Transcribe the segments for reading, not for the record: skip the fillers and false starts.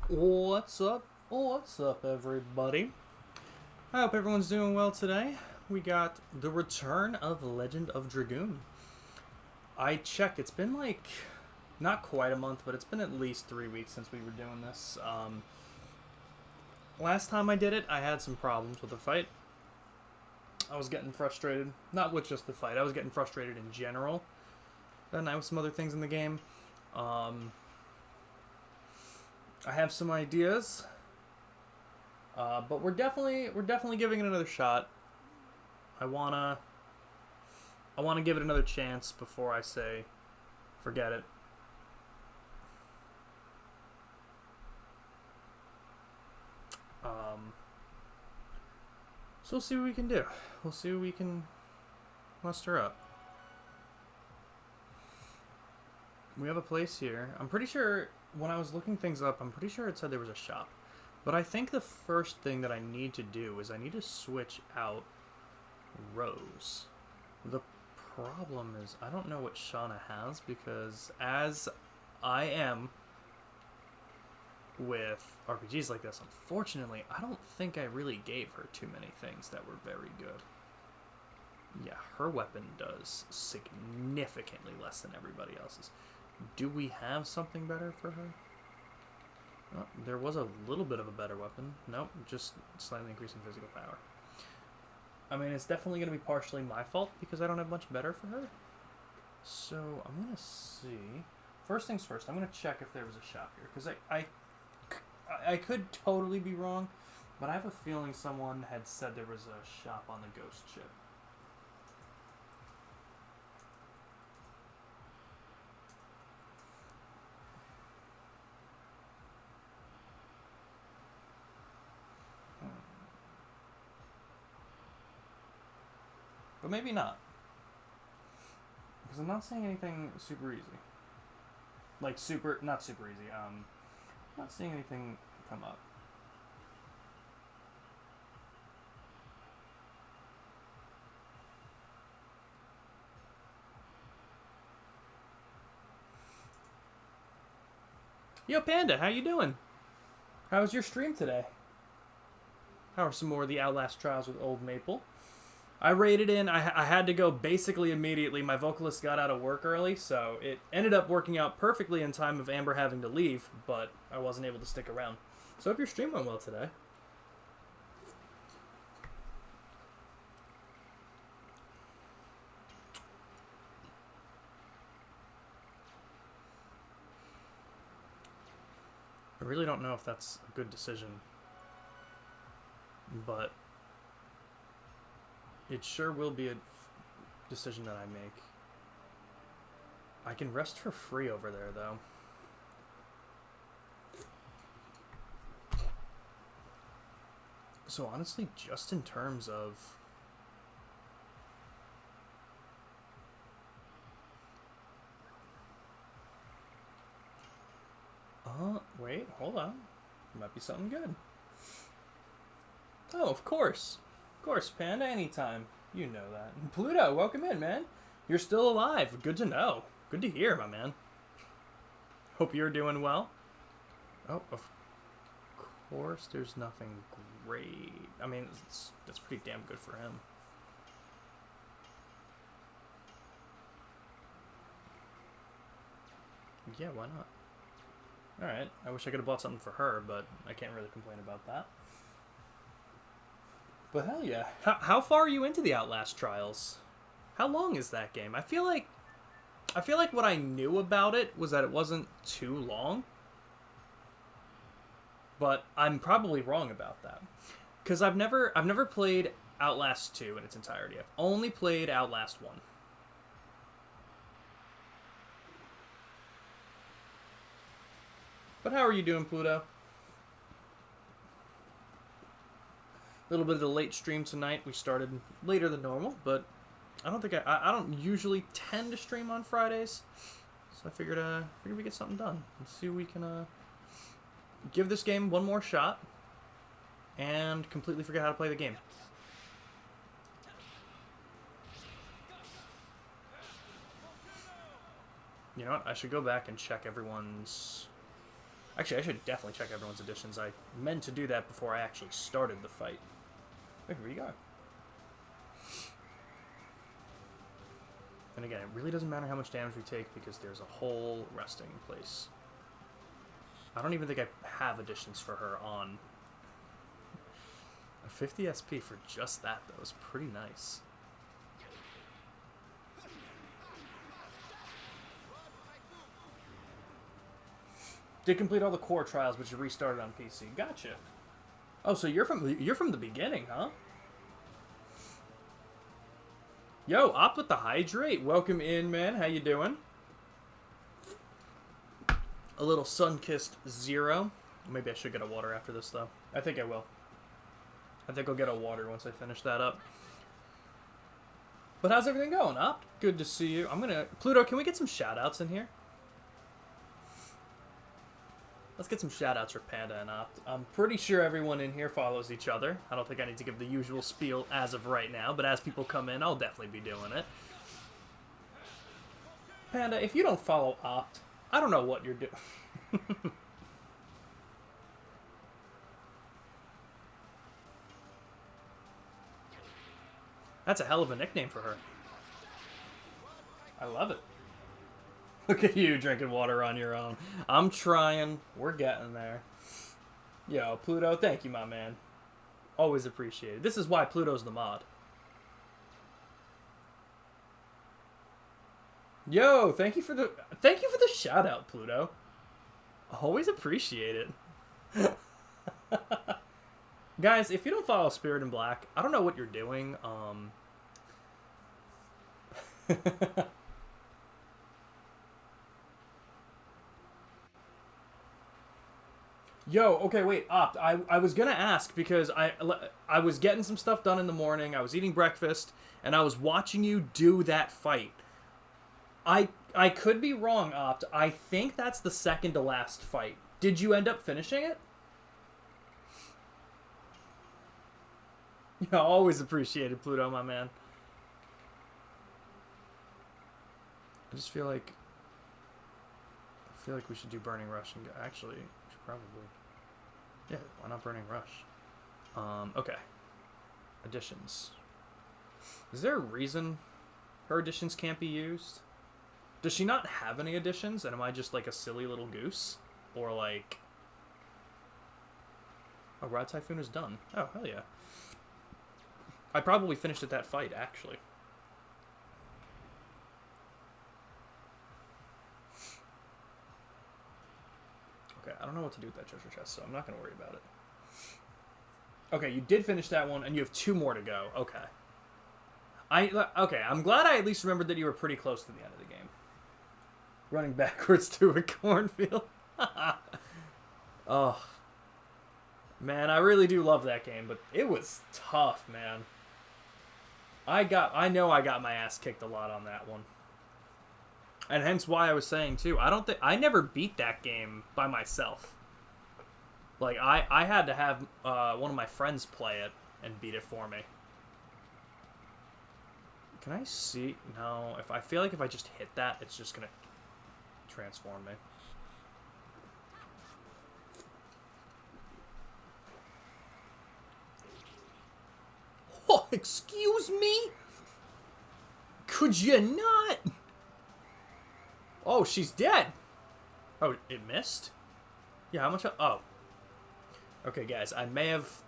What's up? What's up, everybody? I hope everyone's doing well today. We got the return of Legend of Dragoon. I checked, it's been like not quite a month, but it's been at least 3 weeks since we were doing this. Last time I did it, I had some problems with the fight. I was getting frustrated, not with just the fight, I was getting frustrated in general. Then I have some other things in the game. Um, I have some ideas, but we're definitely giving it another shot. I wanna I wanna give it another chance before I say forget it. Um, so we'll see what we can do. We'll see what we can muster up. We have a place here. I'm pretty sure when I was looking things up, I'm pretty sure it said there was a shop. But I think the first thing that I need to do is I need to switch out Rose. The problem is I don't know what Shauna has because as I am with RPGs like this, unfortunately, I don't think I really gave her too many things that were very good. Yeah, her weapon does significantly less than everybody else's. Do we have something better for her? Oh, there was a little bit of a better weapon. Nope, just slightly increasing physical power. I mean, it's definitely going to be partially my fault because I don't have much better for her. So I'm going to see. First things first, I'm going to check if there was a shop here because I could totally be wrong, but I have a feeling someone had said there was a shop on the ghost ship. But maybe not. Because I'm not seeing anything super easy. Like not super easy. Not seeing anything come up. Yo, Panda, how you doing? How was your stream today? How are some more of the Outlast trials with Old Maple? I raided in. I had to go basically immediately. My vocalist got out of work early, so it ended up working out perfectly in time of Amber having to leave, but I wasn't able to stick around. So I hope your stream went well today. I really don't know if that's a good decision, but it sure will be a decision that I make. I can rest for free over there, though. So honestly, just in terms of wait, hold on. Might be something good. Oh, of course. Of course, Panda, anytime. You know that. Pluto, welcome in, man. You're still alive. Good to know. Good to hear, my man. Hope you're doing well. Oh, of course, there's nothing great. I mean, that's pretty damn good for him. Yeah, why not? Alright, I wish I could have bought something for her, but I can't really complain about that. But hell yeah. How far are you into the Outlast trials? How long is that game? I feel like what I knew about it was that it wasn't too long. But I'm probably wrong about that. Cuz I've never played Outlast 2 in its entirety. I've only played Outlast 1. But how are you doing, Pluto? A little bit of the late stream tonight. We started later than normal, but I don't think I don't usually tend to stream on Fridays, so I figured we get something done. Let's see if we can give this game one more shot and completely forget how to play the game. You know what? I should go back and check everyone's Actually, I should definitely check everyone's additions. I meant to do that before I actually started the fight. Wait, here we go. And again, it really doesn't matter how much damage we take because there's a whole resting place. I don't even think I have additions for her on. A 50 SP for just that, though, is pretty nice. Did complete all the core trials, but you restarted on PC. Gotcha. Oh, so you're from the beginning, huh? Yo, Op with the hydrate. Welcome in, man. How you doing? A little sun-kissed Zero. Maybe I should get a water after this, though. I think I will. I think I'll get a water once I finish that up. But how's everything going, Op? Good to see you. Pluto, can we get some shout-outs in here? Let's get some shout-outs for Panda and Opt. I'm pretty sure everyone in here follows each other. I don't think I need to give the usual spiel as of right now, but as people come in, I'll definitely be doing it. Panda, if you don't follow Opt, I don't know what you're doing. That's a hell of a nickname for her. I love it. Look at you drinking water on your own. I'm trying. We're getting there. Yo, Pluto, thank you, my man. Always appreciated. This is why Pluto's the mod. Yo, thank you for the shout out, Pluto. Always appreciate it. Guys, if you don't follow Spirit in Black, I don't know what you're doing. Yo, okay, wait, Opt. I was gonna ask because I was getting some stuff done in the morning. I was eating breakfast, and I was watching you do that fight. I could be wrong, Opt. I think that's the second to last fight. Did you end up finishing it? Yeah, always appreciated, Pluto, my man. I just feel like we should do Burning Rush and actually. Probably. Yeah, why not Burning Rush? Okay. Additions. Is there a reason her additions can't be used? Does she not have any additions, and am I just like a silly little goose? Or like... Oh, Rod Typhoon is done. Oh, hell yeah. I probably finished at that fight, actually. Okay, I don't know what to do with that treasure chest, so I'm not going to worry about it. Okay, you did finish that one, and you have 2 more to go. Okay. Okay, I'm glad I at least remembered that you were pretty close to the end of the game. Running backwards to a cornfield. Oh. Man, I really do love that game, but it was tough, man. I know I got my ass kicked a lot on that one. And hence why I was saying, too, I never beat that game by myself. Like, I had to have one of my friends play it and beat it for me. Can I see? No, I feel like if I just hit that, it's just going to transform me. Oh, excuse me? Could you not? Oh, she's dead. Oh, it missed? Yeah, how much? Oh. Okay, guys, I may have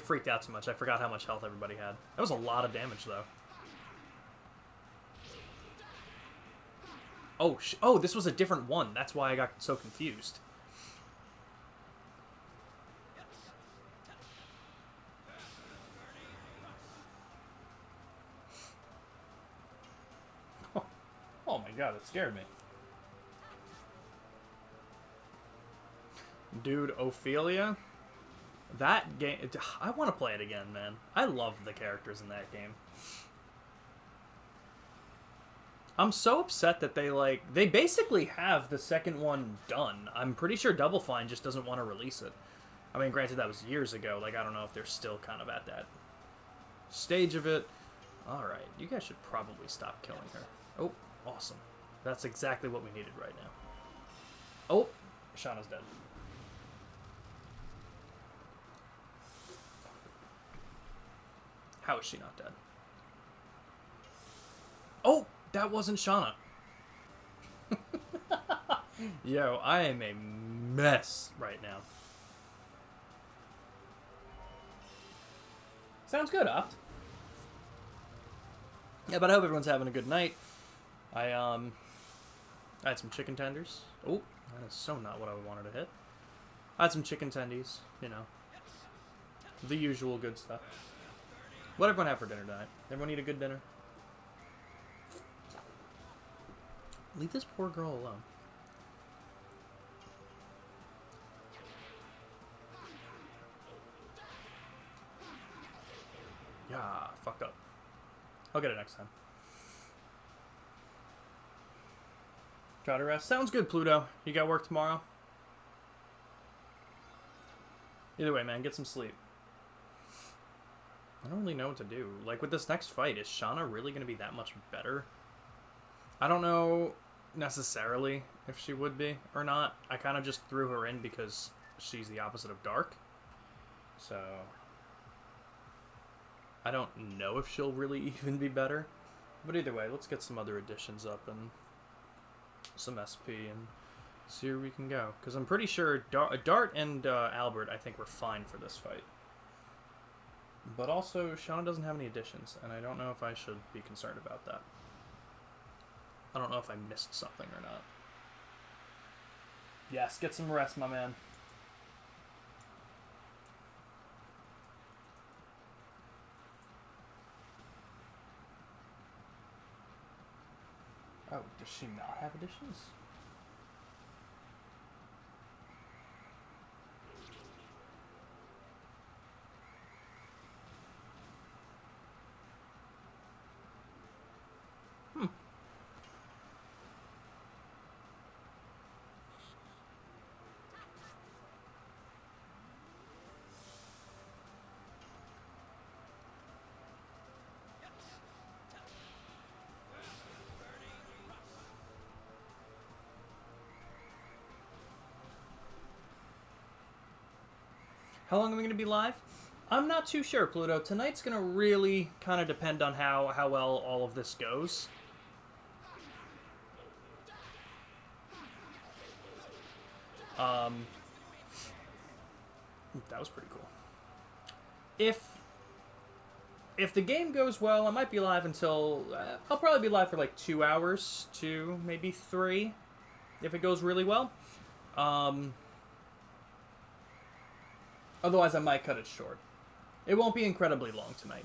freaked out too much. I forgot how much health everybody had. That was a lot of damage, though. Oh, this was a different one. That's why I got so confused. Oh my god, it scared me. Dude, Ophelia? That game... I want to play it again, man. I love the characters in that game. I'm so upset that they basically have the second one done. I'm pretty sure Double Fine just doesn't want to release it. I mean, granted, that was years ago. Like, I don't know if they're still kind of at that stage of it. Alright, you guys should probably stop killing her. Oh, awesome. That's exactly what we needed right now. Oh, Shauna's dead. How is she not dead? Oh, that wasn't Shauna. Yo, I am a mess right now. Sounds good, Opt. Yeah, but I hope everyone's having a good night. I had some chicken tenders. Oh, that is so not what I wanted to hit. I had some chicken tendies, you know. The usual good stuff. What everyone have for dinner tonight? Everyone eat a good dinner? Leave this poor girl alone. Yeah, fucked up. I'll get it next time. Try to rest. Sounds good, Pluto. You got work tomorrow? Either way, man, get some sleep. I don't really know what to do. Like, with this next fight, is Shauna really going to be that much better? I don't know necessarily if she would be or not. I kind of just threw her in because she's the opposite of Dark. So I don't know if she'll really even be better. But either way, let's get some other additions up and some SP and see where we can go. Because I'm pretty sure Dart and Albert, I think, were fine for this fight. But also, Shauna doesn't have any additions, and I don't know if I should be concerned about that. I don't know if I missed something or not. Yes, get some rest, my man. Oh, does she not have additions? How long am I going to be live? I'm not too sure, Pluto. Tonight's going to really kind of depend on how well all of this goes. That was pretty cool. If the game goes well, I might be live until... I'll probably be live for like 2 hours, 2, maybe 3, if it goes really well. Otherwise, I might cut it short. It won't be incredibly long tonight.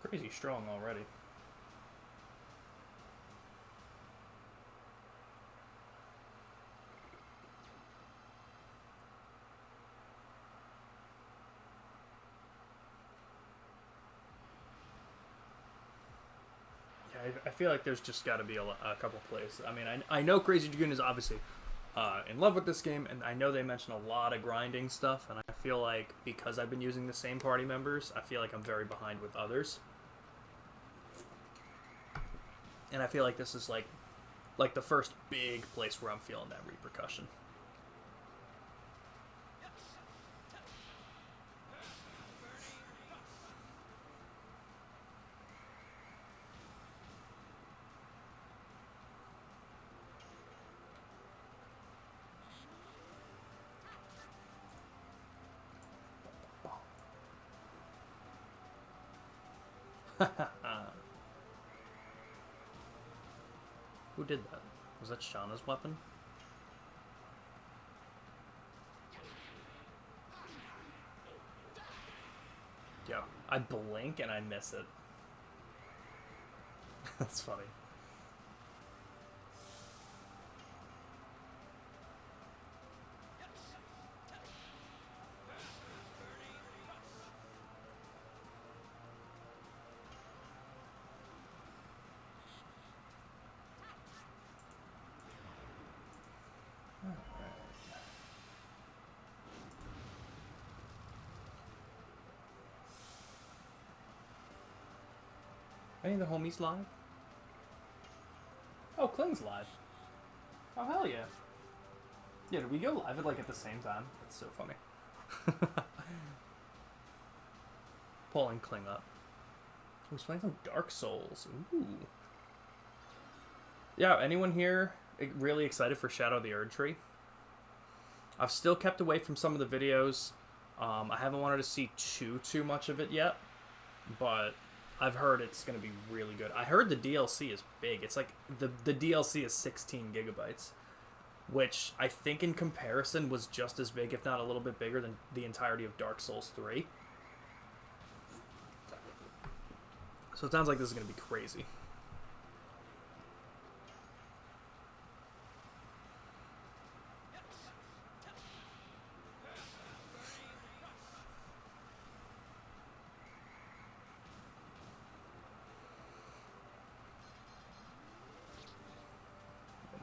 Crazy strong already. Yeah, I feel like there's just got to be a couple plays. I mean, I know Crazy Dragoon is obviously in love with this game, and I know they mention a lot of grinding stuff, and I feel like because I've been using the same party members, I feel like I'm very behind with others. And I feel like this is like the first big place where I'm feeling that repercussion. Who did that? Was that Shauna's weapon? Yeah, I blink and I miss it. That's funny. Any of the homies live? Oh, Kling's live. Oh, hell yeah. Yeah, did we go live at, like, at the same time? That's so funny. Pulling Kling up. Who's playing some Dark Souls? Ooh. Yeah, anyone here really excited for Shadow of the Erd Tree? I've still kept away from some of the videos. I haven't wanted to see too much of it yet, but I've heard it's going to be really good. I heard the DLC is big. It's like the DLC is 16 gigabytes, which I think in comparison was just as big, if not a little bit bigger, than the entirety of Dark Souls 3. So it sounds like this is going to be crazy.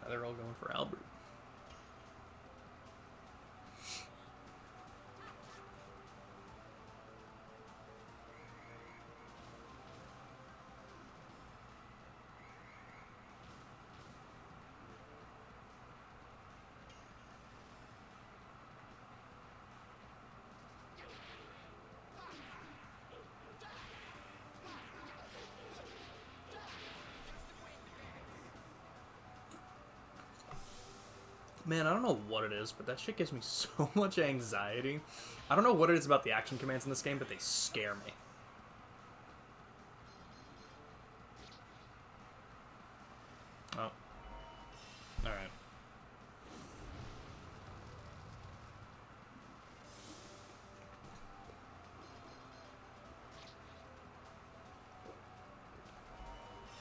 Now they're all going for Albert. Man, I don't know what it is, but that shit gives me so much anxiety. I don't know what it is about the action commands in this game, but they scare me. Oh. Alright.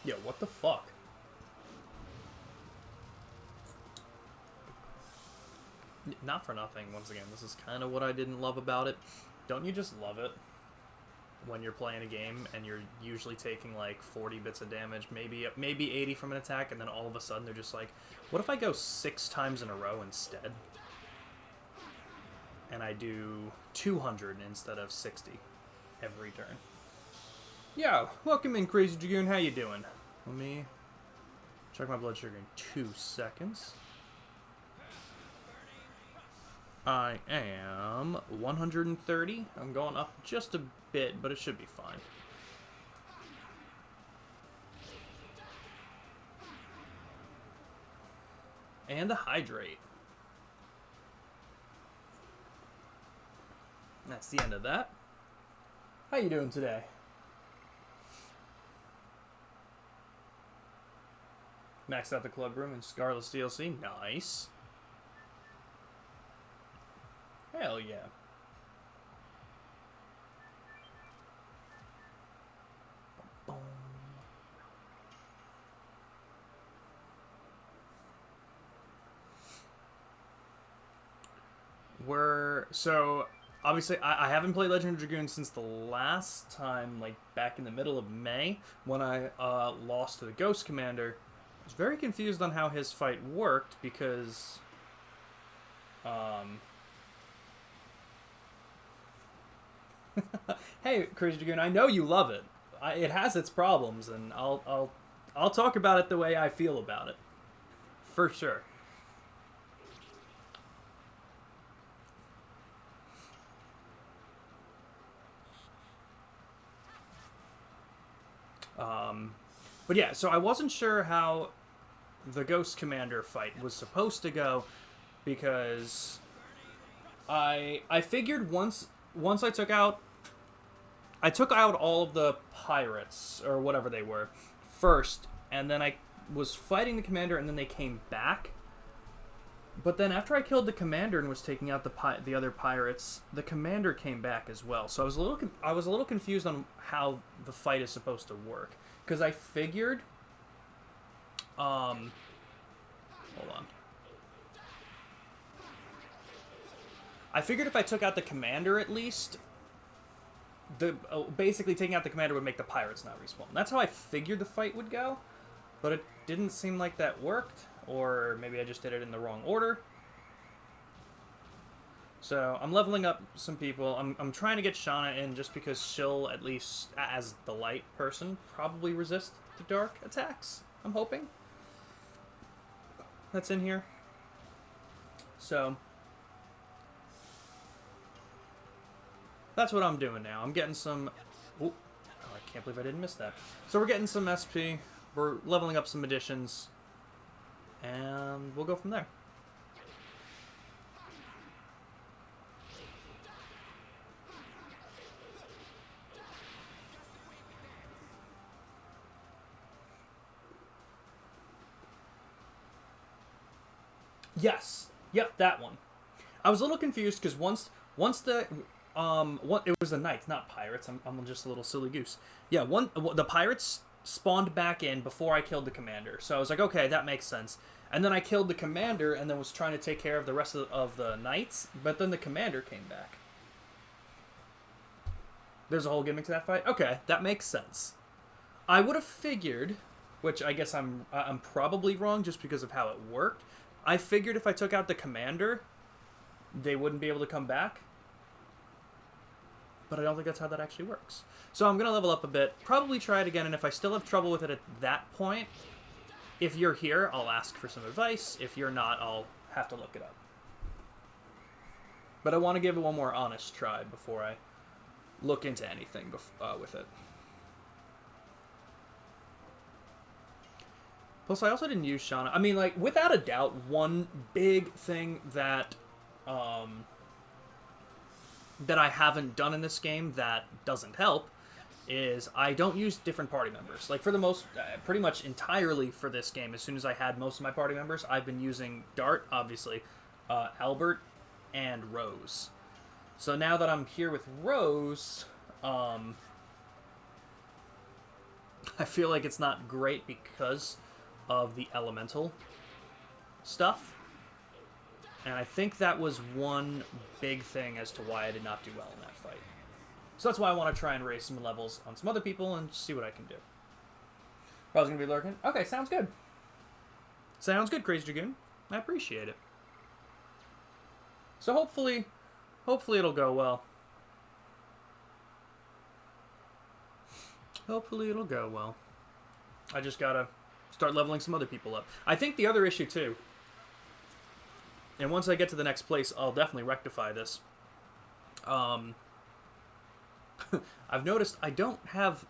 Yo, what the fuck? Not for nothing, once again, this is kind of what I didn't love about it. Don't you just love it when you're playing a game and you're usually taking like 40 bits of damage, maybe 80 from an attack, and then all of a sudden they're just like, what if I go 6 times in a row instead? And I do 200 instead of 60 every turn. Yeah, welcome in, Crazy Dragoon. How you doing? Let me check my blood sugar in 2 seconds. I am 130. I'm going up just a bit, but it should be fine. And a hydrate. That's the end of that. How you doing today? Maxed out the club room in Scarlet's DLC. Nice. Hell yeah. So obviously I haven't played Legend of Dragoon since the last time, like back in the middle of May, when I lost to the Ghost Commander. I was very confused on how his fight worked because hey, Crazy Dragoon, I know you love it. It has its problems, and I'll talk about it the way I feel about it, for sure. But yeah, so I wasn't sure how the Ghost Commander fight was supposed to go, because I figured once I took out all of the pirates, or whatever they were, first, and then I was fighting the commander, and then they came back. But then after I killed the commander and was taking out the other pirates, the commander came back as well. So I was a little confused on how the fight is supposed to work, because I figured, hold on. I figured if I took out the commander at least, basically taking out the commander would make the pirates not respawn. That's how I figured the fight would go, but it didn't seem like that worked, or maybe I just did it in the wrong order. So I'm leveling up some people. I'm trying to get Shauna in just because she'll, at least as the light person, probably resist the dark attacks. I'm hoping. That's in here. So that's what I'm doing now. I'm getting some... Oh, I can't believe I didn't miss that. So we're getting some SP. We're leveling up some additions. And we'll go from there. Yes. Yep, that one. I was a little confused because once the it was the knights, not pirates. I'm just a little silly goose. Yeah, the pirates spawned back in before I killed the commander. So I was like, okay, that makes sense. And then I killed the commander and then was trying to take care of the rest of the knights, but then the commander came back. There's a whole gimmick to that fight? Okay, that makes sense. I would have figured, which I guess I'm probably wrong just because of how it worked. I figured if I took out the commander, they wouldn't be able to come back. But I don't think that's how that actually works. So I'm going to level up a bit, probably try it again, and if I still have trouble with it at that point, if you're here, I'll ask for some advice. If you're not, I'll have to look it up. But I want to give it one more honest try before I look into anything with it. Plus, I also didn't use Shauna. I mean, like, without a doubt, one big thing that that I haven't done in this game that doesn't help is I don't use different party members. Like, for the most, pretty much entirely for this game, as soon as I had most of my party members, I've been using Dart, obviously, Albert, and Rose. So now that I'm here with Rose, I feel like it's not great because of the elemental stuff. And I think that was one big thing as to why I did not do well in that fight. So that's why I want to try and raise some levels on some other people and see what I can do. I was going to be lurking. Okay, sounds good. Sounds good, Crazy Dragoon. I appreciate it. So hopefully it'll go well. Hopefully it'll go well. I just gotta start leveling some other people up. I think the other issue, too, and once I get to the next place, I'll definitely rectify this. I've noticed I don't have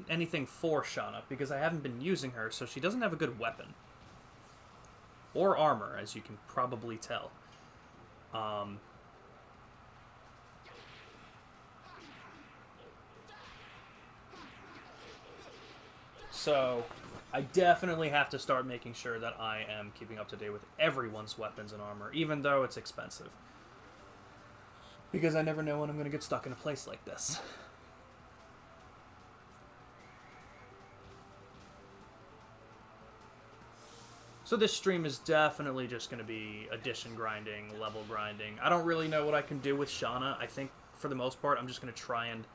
anything for Shauna because I haven't been using her, so she doesn't have a good weapon. Or armor, as you can probably tell. So I definitely have to start making sure that I am keeping up to date with everyone's weapons and armor, even though it's expensive. Because I never know when I'm going to get stuck in a place like this. So this stream is definitely just going to be addition grinding, level grinding. I don't really know what I can do with Shauna. I think, for the most part, I'm just going to try and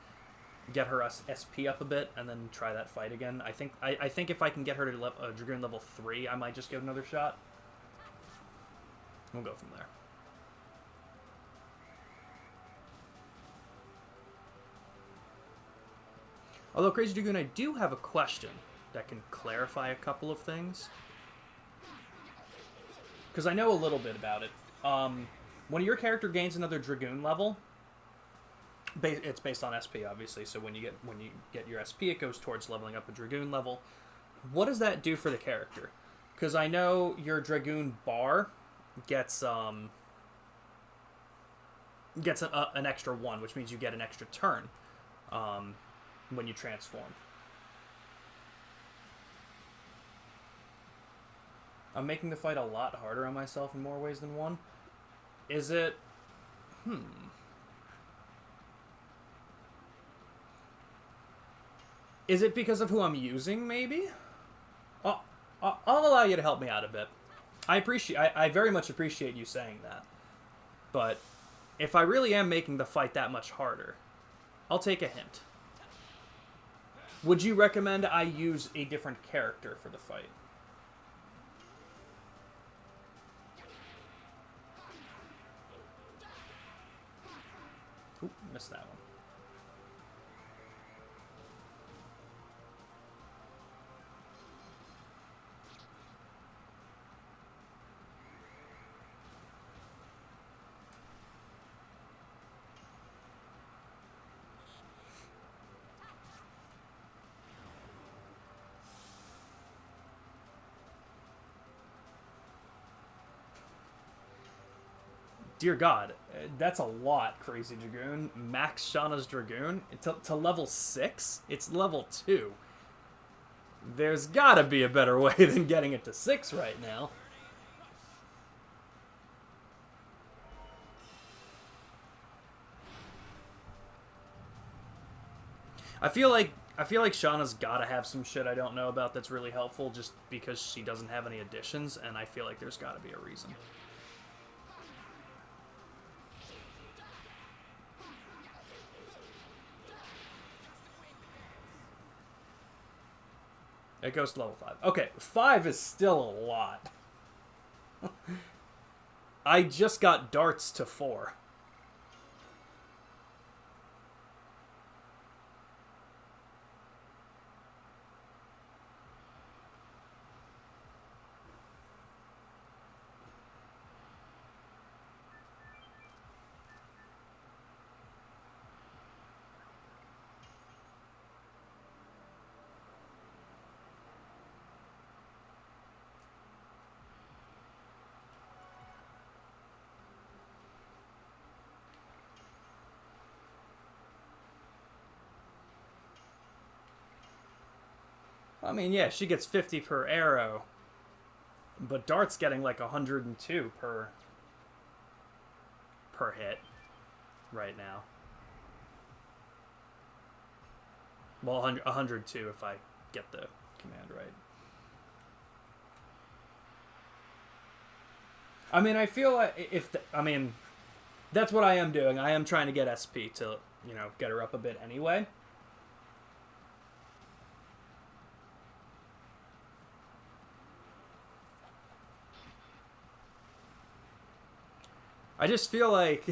get her SP up a bit, and then try that fight again. I think if I can get her to Dragoon level 3, I might just give it another shot. We'll go from there. Although, Crazy Dragoon, I do have a question that can clarify a couple of things. Because I know a little bit about it. When your character gains another Dragoon level, it's based on SP, obviously. So when you get your SP, it goes towards leveling up a Dragoon level. What does that do for the character? Because I know your Dragoon bar gets an extra 1, which means you get an extra turn when you transform. I'm making the fight a lot harder on myself in more ways than one. Is it... Is it because of who I'm using, maybe? I'll allow you to help me out a bit. I very much appreciate you saying that. But if I really am making the fight that much harder, I'll take a hint. Would you recommend I use a different character for the fight? Missed that one. Dear God, that's a lot, Crazy Dragoon. Max Shauna's Dragoon to level 6? It's level 2. There's gotta be a better way than getting it to 6 right now. I feel like Shauna's gotta have some shit I don't know about that's really helpful just because she doesn't have any additions, and I feel like there's gotta be a reason. It goes to level 5. Okay, 5 is still a lot. I just got darts to 4. I mean, yeah, she gets 50 per arrow, but Dart's getting like 102 per hit right now. Well, 102 if I get the command right. I mean, I feel like that's what I am doing. I am trying to get SP to, get her up a bit anyway. I just feel like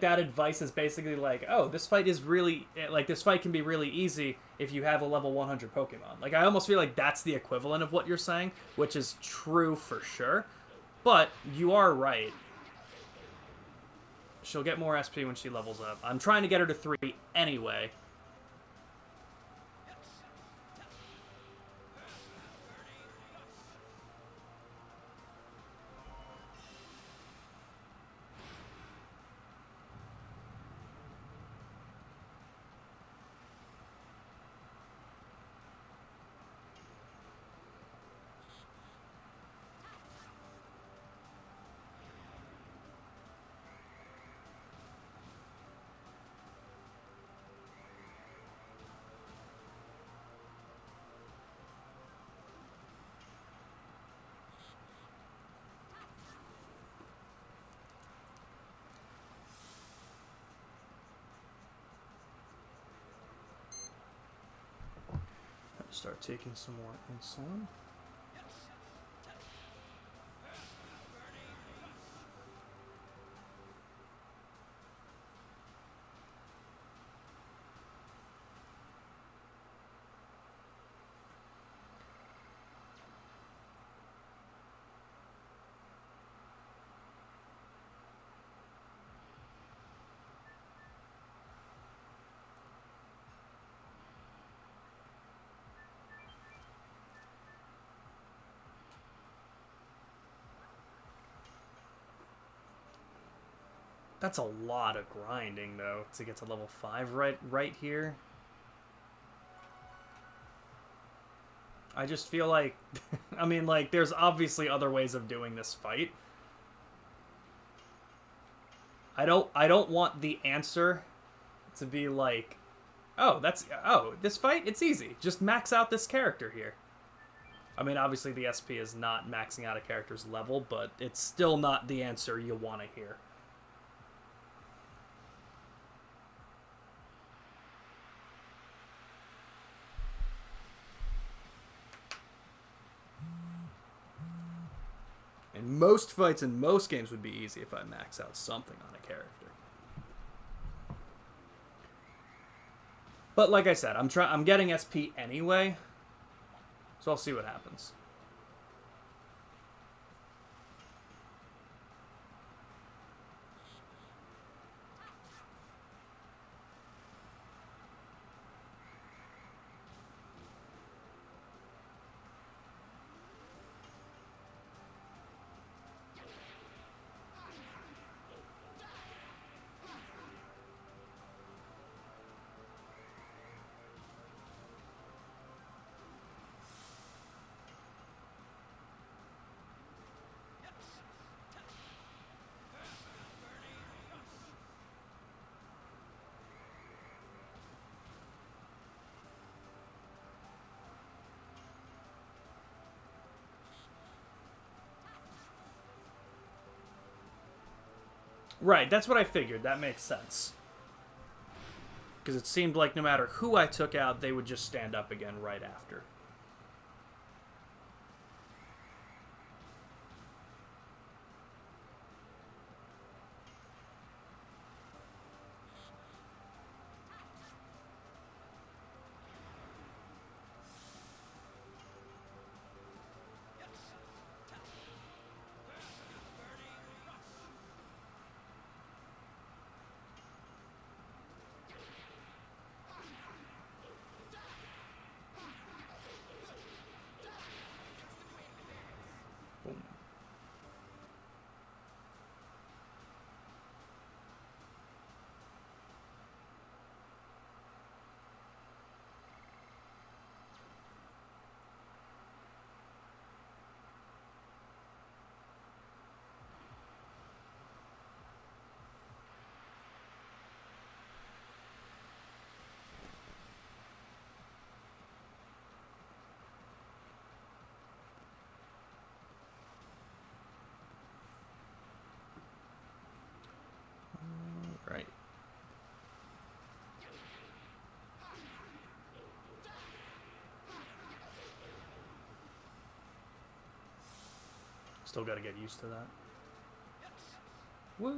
that advice is basically like, oh, this fight can be really easy if you have a level 100 Pokemon. Like, I almost feel like that's the equivalent of what you're saying, which is true for sure. But you are right. She'll get more SP when she levels up. I'm trying to get her to 3 anyway. Start taking some more insulin. That's a lot of grinding, though, to get to level 5 right here. I just feel like... I mean, like, there's obviously other ways of doing this fight. I don't want the answer to be like, oh, this fight, it's easy. Just max out this character here. I mean, obviously the SP is not maxing out a character's level, but it's still not the answer you want to hear. And most fights in most games would be easy if I max out something on a character. But like I said, I'm getting SP anyway, so I'll see what happens. Right, that's what I figured. That makes sense. Because it seemed like no matter who I took out, they would just stand up again right after. Boom. Right. Still got to get used to that. Woo!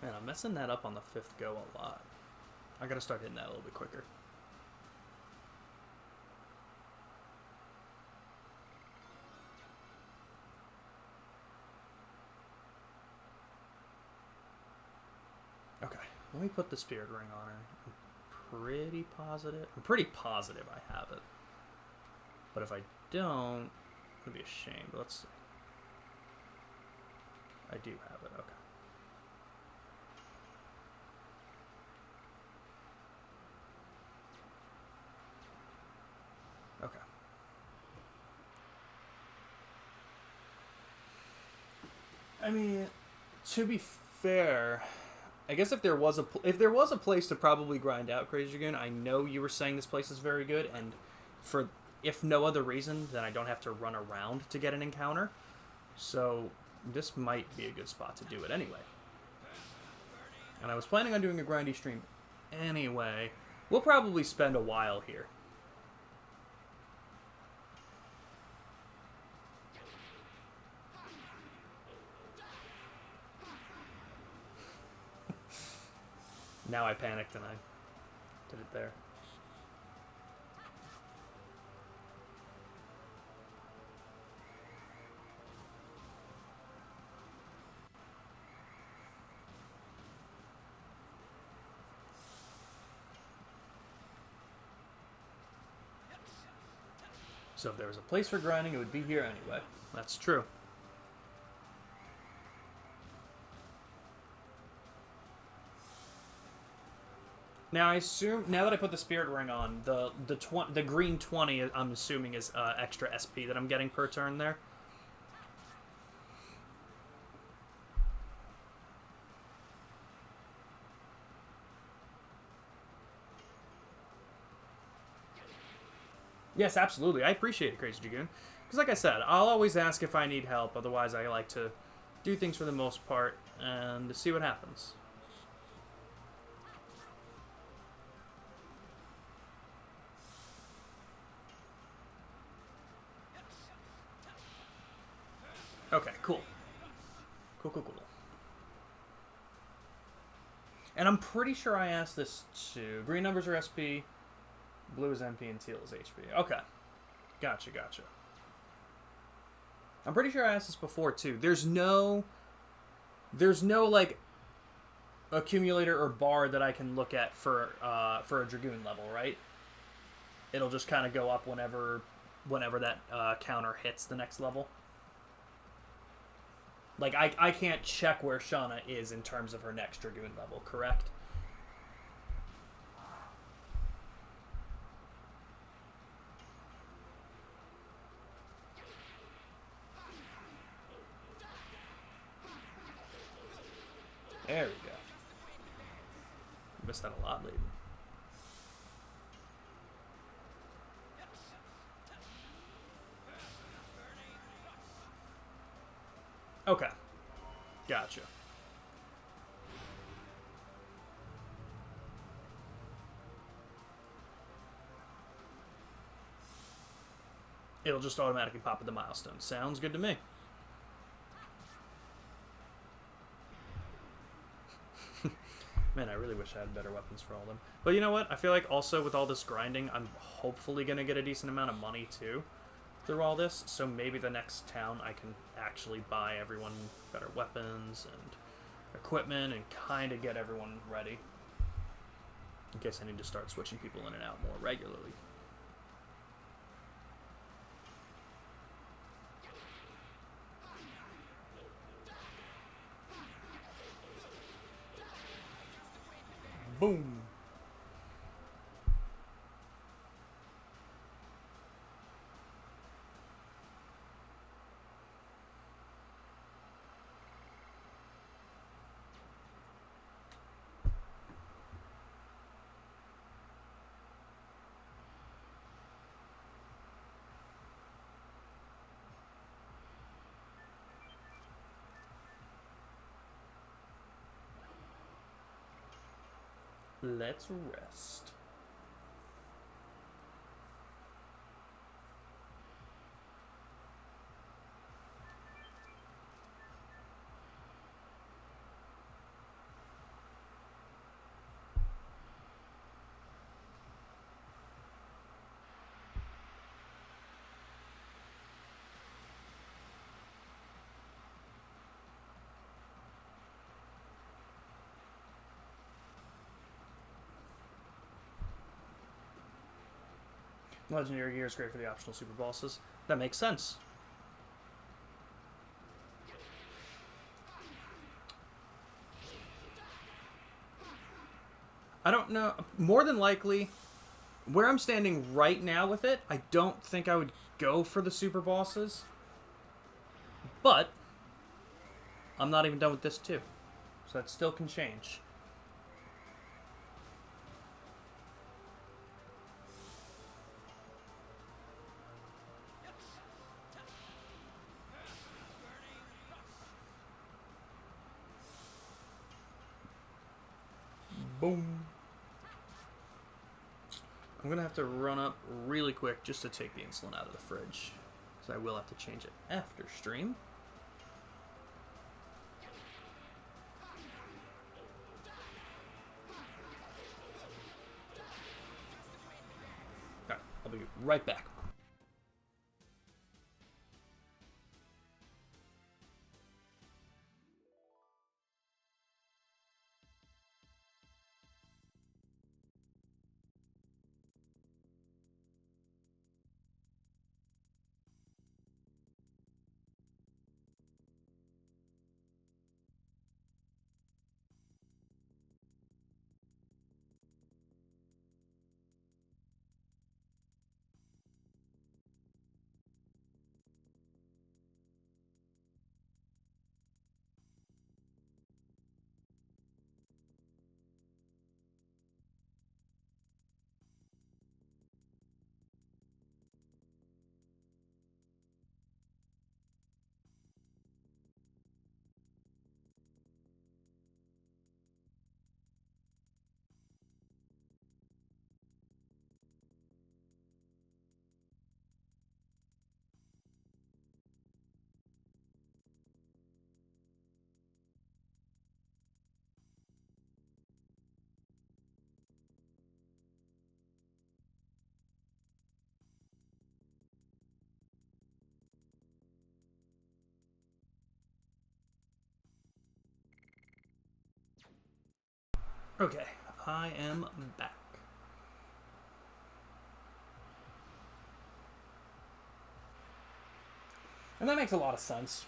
Man, I'm messing that up on the 5th go a lot. I gotta start hitting that a little bit quicker. Okay, let me put the spirit ring on her. I'm pretty positive I have it. But if I don't, it'd be a shame. But let's see. I do have it, okay. Okay. I mean, to be fair, I guess if there was a place to probably grind out Crazy Dragoon, I know you were saying this place is very good, and for if no other reason, then I don't have to run around to get an encounter. So this might be a good spot to do it anyway. And I was planning on doing a grindy stream anyway. We'll probably spend a while here. Now I panicked and I did it there. So if there was a place for grinding, it would be here anyway. That's true. Now I assume now that I put the spirit ring on, the green 20 I'm assuming is extra SP that I'm getting per turn there. Yes, absolutely. I appreciate it, Crazy Dragoon. Because like I said, I'll always ask if I need help. Otherwise, I like to do things for the most part and see what happens. Okay, cool. Cool, cool, cool. And I'm pretty sure I asked this too. Green numbers are SP, blue is MP, and teal is HP. Okay. Gotcha, gotcha. I'm pretty sure I asked this before too. There's no like accumulator or bar that I can look at for a Dragoon level, right? It'll just kind of go up whenever that counter hits the next level. Like, I can't check where Shauna is in terms of her next Dragoon level, correct? There we go. Missed that a lot lately. Okay. Gotcha. It'll just automatically pop at the milestone. Sounds good to me. Man, I really wish I had better weapons for all of them. But you know what? I feel like also with all this grinding, I'm hopefully going to get a decent amount of money too through all this. So maybe the next town I can actually buy everyone better weapons and equipment and kind of get everyone ready. In case I need to start switching people in and out more regularly. Boom. Let's rest. Legendary gear is great for the optional super bosses. That makes sense. I don't know. More than likely, where I'm standing right now with it, I don't think I would go for the super bosses. But I'm not even done with this too. So that still can change. Boom. I'm going to have to run up really quick just to take the insulin out of the fridge. So I will have to change it after stream. Alright, I'll be right back. Okay, I am back. And that makes a lot of sense.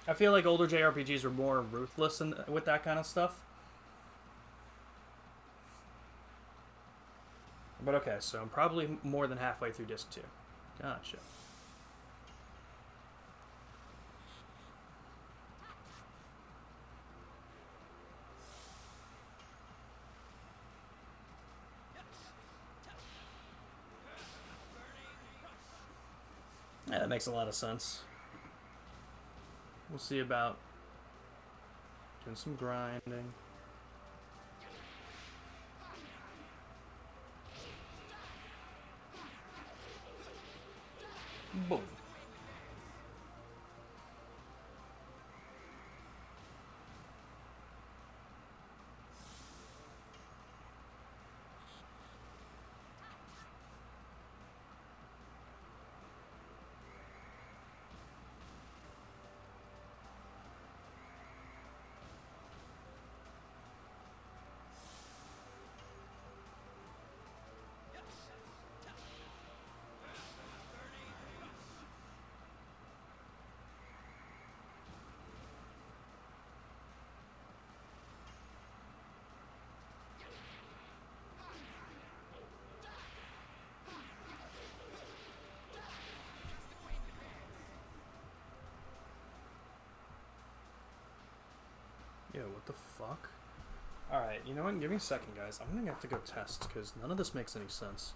I feel like older JRPGs were more ruthless with that kind of stuff. But okay, so I'm probably more than halfway through disc 2. Gotcha. Yeah, that makes a lot of sense. We'll see about doing some grinding. Boom. Yo, what the fuck? Alright, you know what? Give me a second, guys. I'm gonna have to go test, because none of this makes any sense.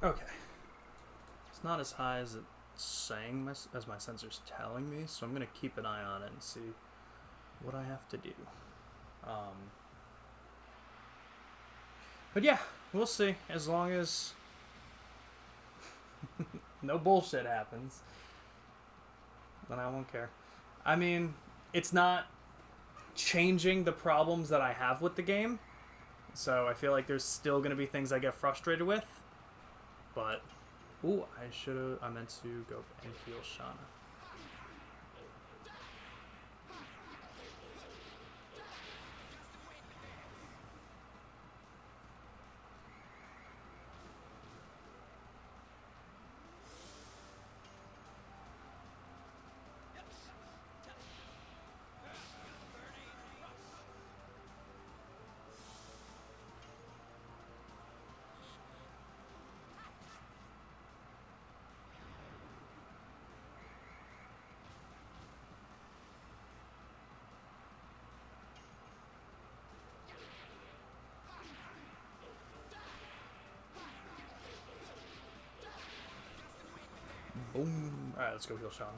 Okay. It's not as high as it it's saying as my sensor's telling me, so I'm going to keep an eye on it and see what I have to do. But yeah, we'll see. As long as no bullshit happens, then I won't care. I mean, it's not changing the problems that I have with the game, so I feel like there's still going to be things I get frustrated with. But, ooh, I meant to go and heal Shauna. Boom. Alright, let's go heal Shauna.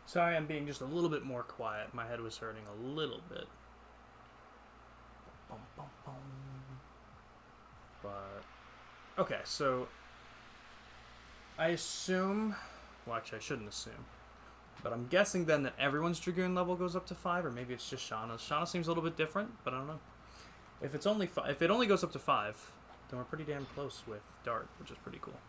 Sorry, I'm being just a little bit more quiet. My head was hurting a little bit. Bum, bum, bum. But, okay, so I assume, well, actually I shouldn't assume, but I'm guessing then that everyone's Dragoon level goes up to 5, or maybe it's just Shauna's. Shauna seems a little bit different, but I don't know. If it's only if it only goes up to 5, then we're pretty damn close with Dart, which is pretty cool.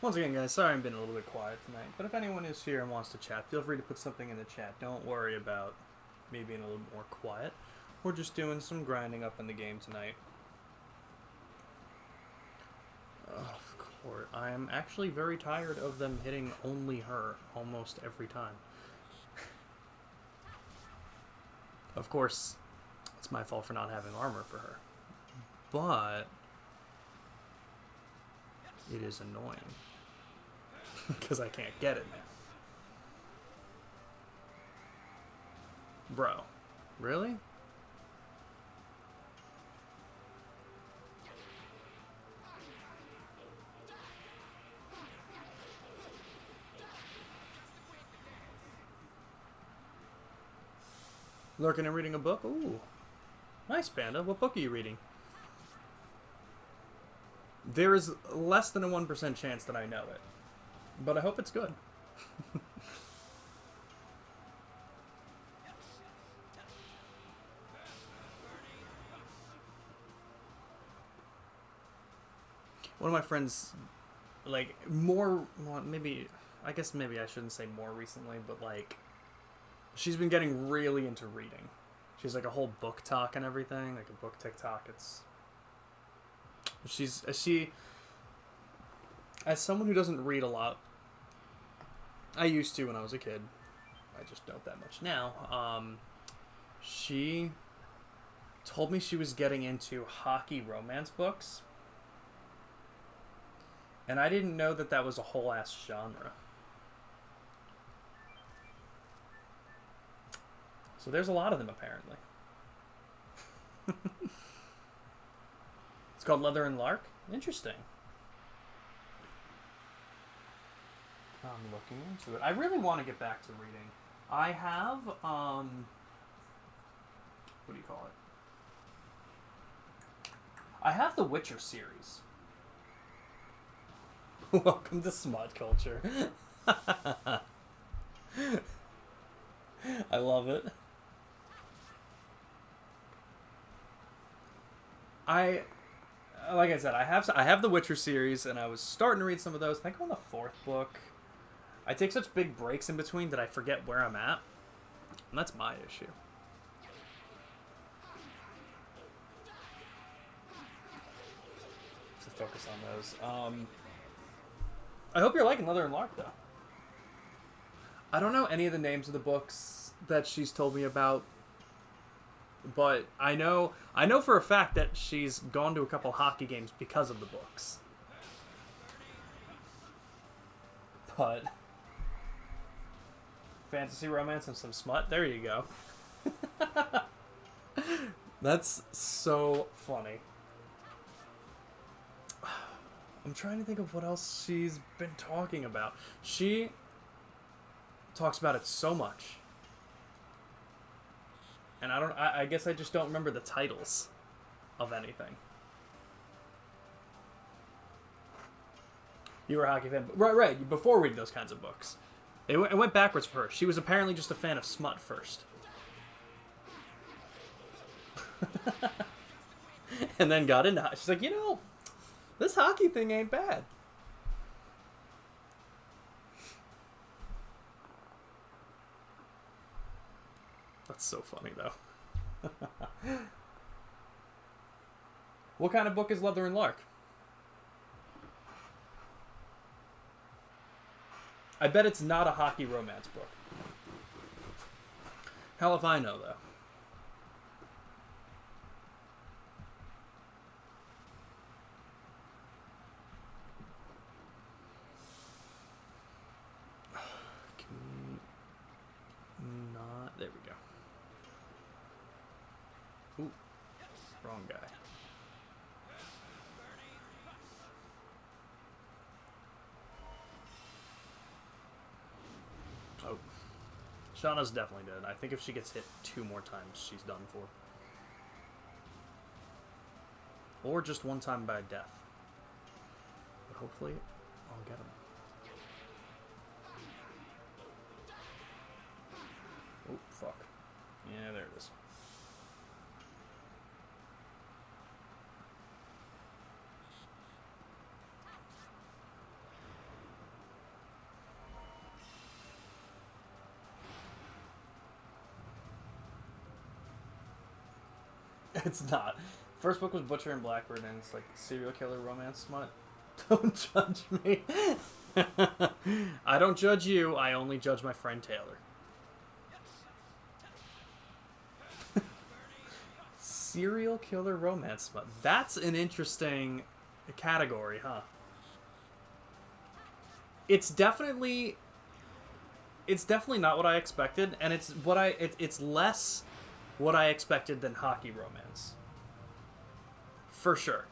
Once again, guys, sorry I've been a little bit quiet tonight, but if anyone is here and wants to chat, feel free to put something in the chat. Don't worry about me being a little more quiet. We're just doing some grinding up in the game tonight. Of course, I am actually very tired of them hitting only her almost every time. Of course, it's my fault for not having armor for her. But it is annoying. Because I can't get it now. Bro. Really? Lurking and reading a book? Ooh. Nice, Panda. What book are you reading? There is less than a 1% chance that I know it. But I hope it's good. One of my friends, like, well, maybe, I guess maybe I shouldn't say more recently, but, like, she's been getting really into reading. She's, like, a whole book talk and everything, like a book TikTok. As someone who doesn't read a lot, I used to when I was a kid. I just don't that much now. She told me she was getting into hockey romance books. And I didn't know that that was a whole ass genre. So there's a lot of them, apparently. It's called Leather and Lark? Interesting. I'm looking into it. I really want to get back to reading. I have, what do you call it? I have the Witcher series. Welcome to smut culture. I love it. Like I said, I have the Witcher series, and I was starting to read some of those. I think I'm on the 4th book. I take such big breaks in between that I forget where I'm at. And that's my issue. To focus on those. I hope you're liking Leather and Lark, though. I don't know any of the names of the books that she's told me about. But I know for a fact that she's gone to a couple hockey games because of the books. But fantasy romance and some smut. There you go. That's so funny. I'm trying to think of what else she's been talking about. She talks about it so much. And I guess I just don't remember the titles of anything. You were a hockey fan. Right. Before reading those kinds of books. It went backwards for her. She was apparently just a fan of smut first. And then got into it. She's like, this hockey thing ain't bad. That's so funny, though. What kind of book is Leather and Lark? I bet it's not a hockey romance book. Hell if I know, though. There we go. Ooh, wrong guy. Oh, Shauna's definitely dead. I think if she gets hit 2 more times, she's done for. Or just one time by death. But hopefully, I'll get him. Oh, fuck. Yeah, there it is. It's not. First book was Butcher and Blackbird, and it's like serial killer romance smut. Don't judge me. I don't judge you. I only judge my friend Taylor. Serial killer romance smut. That's an interesting category, huh? It's definitely not what I expected, and it's less what I expected than hockey romance. For sure.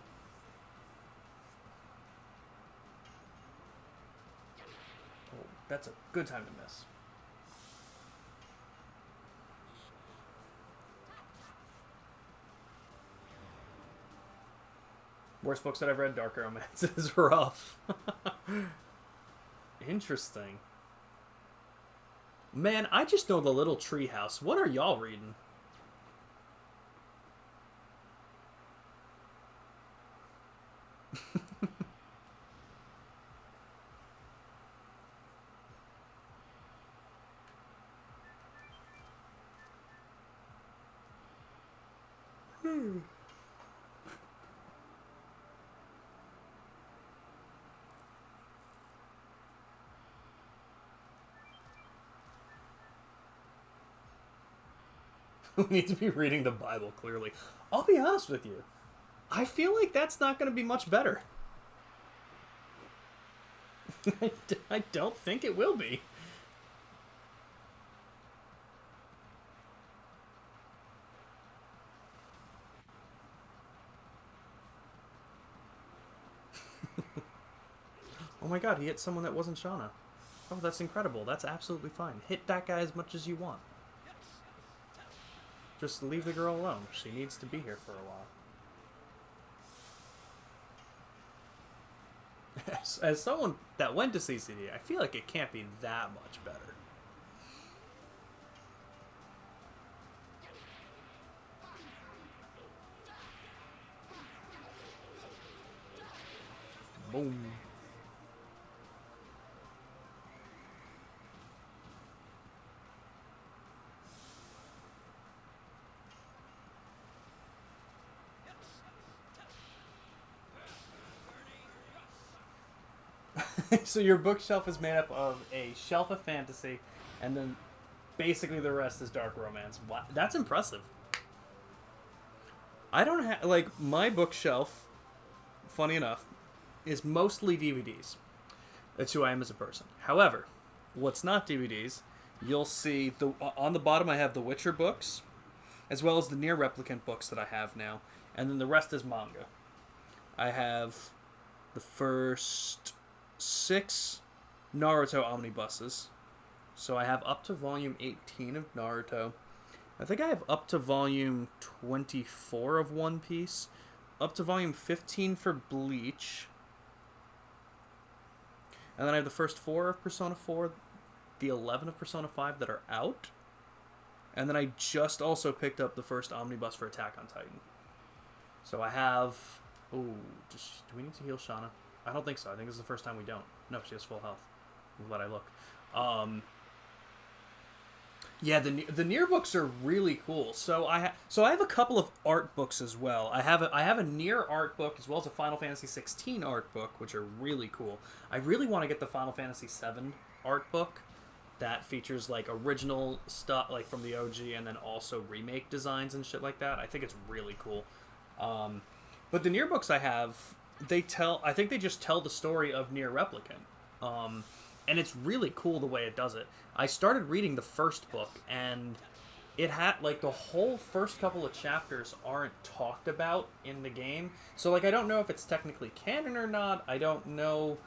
Oh, that's a good time to miss. Worst books that I've read, dark romance is rough. Interesting. Man, I just know the Little Treehouse. What are y'all reading? Who needs to be reading the Bible, clearly. I'll be honest with you. I feel like that's not going to be much better. I don't think it will be. Oh my god, he hit someone that wasn't Shauna. Oh, that's incredible. That's absolutely fine. Hit that guy as much as you want. Just leave the girl alone. She needs to be here for a while. As someone that went to CCD, I feel like it can't be that much better. Boom. So your bookshelf is made up of a shelf of fantasy, and then basically the rest is dark romance. Wow, that's impressive. I don't have, like, my bookshelf, funny enough, is mostly DVDs. That's who I am as a person. However, what's not DVDs, you'll see on the bottom I have the Witcher books, as well as the Near Replicant books that I have now, and then the rest is manga. I have the first 6 Naruto omnibuses. So I have up to volume 18 of Naruto. I think I have up to volume 24 of One Piece. Up to volume 15 for Bleach. And then I have the first 4 of Persona 4, the 11 of Persona 5 that are out. And then I just also picked up the first omnibus for Attack on Titan. So I have... Oh, do we need to heal Shauna? I don't think so. I think this is the first time we don't. No, she has full health. I'm glad I look. Yeah, the Nier books are really cool. So I have a couple of art books as well. I have a Nier art book as well as a Final Fantasy 16 art book, which are really cool. I really want to get the Final Fantasy 7 art book that features like original stuff like from the OG and then also remake designs and shit like that. I think it's really cool. But the Nier books I have, I think they just tell the story of Nier Replicant. And it's really cool the way it does it. I started reading the first book, and it had, like, the whole first couple of chapters aren't talked about in the game. So, like, I don't know if it's technically canon or not. I don't know.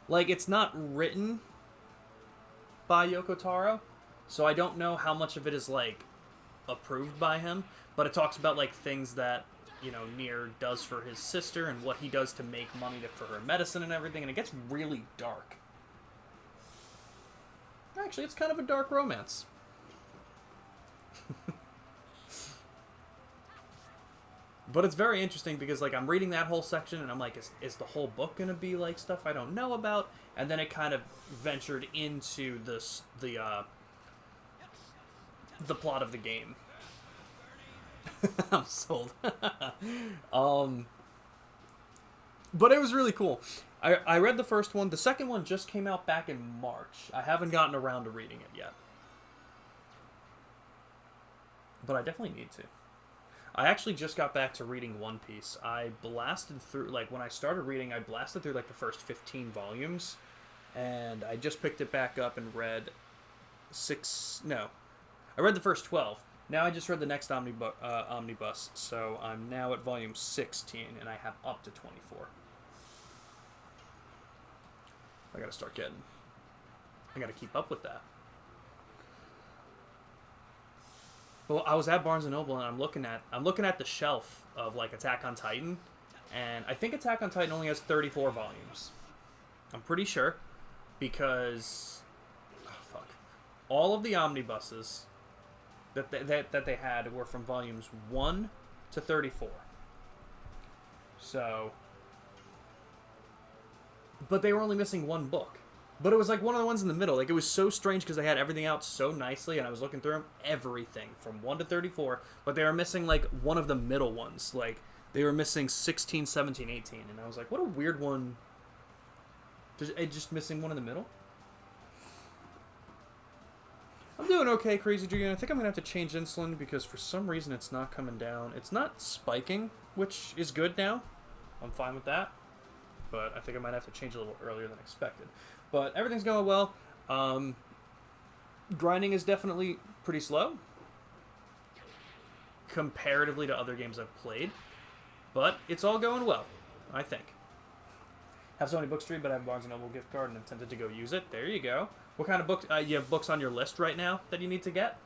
Like, it's not written by Yoko Taro, so I don't know how much of it is, like, approved by him. But it talks about, like, things that, you know, Nier does for his sister and what he does to make money for her medicine and everything, and it gets really dark. Actually, it's kind of a dark romance. But it's very interesting because, like, I'm reading that whole section and I'm like, is the whole book going to be, like, stuff I don't know about? And then it kind of ventured into the plot of the game. I'm sold. um, but it was really cool. I read the first one. The second one just came out back in March. I haven't gotten around to reading it yet. But I definitely need to. I actually just got back to reading One Piece. I blasted through, like, when I started reading, I blasted through, like, the first 15 volumes. And I just picked it back up and read I read the first 12. Now I just read the next omnibus, so I'm now at volume 16, and I have up to 24. I gotta keep up with that. Well, I was at Barnes and Noble, and I'm looking at the shelf of, like, Attack on Titan, and I think Attack on Titan only has 34 volumes. I'm pretty sure, because all of the omnibuses that they had were from volumes 1 to 34. So, but they were only missing one book. But it was like one of the ones in the middle. Like, it was so strange because they had everything out so nicely, and I was looking through them, everything from 1 to 34, but they were missing, like, one of the middle ones. Like, they were missing 16, 17, 18, and I was like, what a weird one. Just missing one in the middle? I'm doing okay, Crazy Dragoon. I think I'm going to have to change insulin because for some reason it's not coming down. It's not spiking, which is good now. I'm fine with that. But I think I might have to change a little earlier than expected. But everything's going well. Grinding is definitely pretty slow comparatively to other games I've played. But it's all going well, I think. Have Sony Bookstream, but I have Barnes & Noble gift card and I'm tempted to go use it. There you go. What kind of books? You have books on your list right now that you need to get?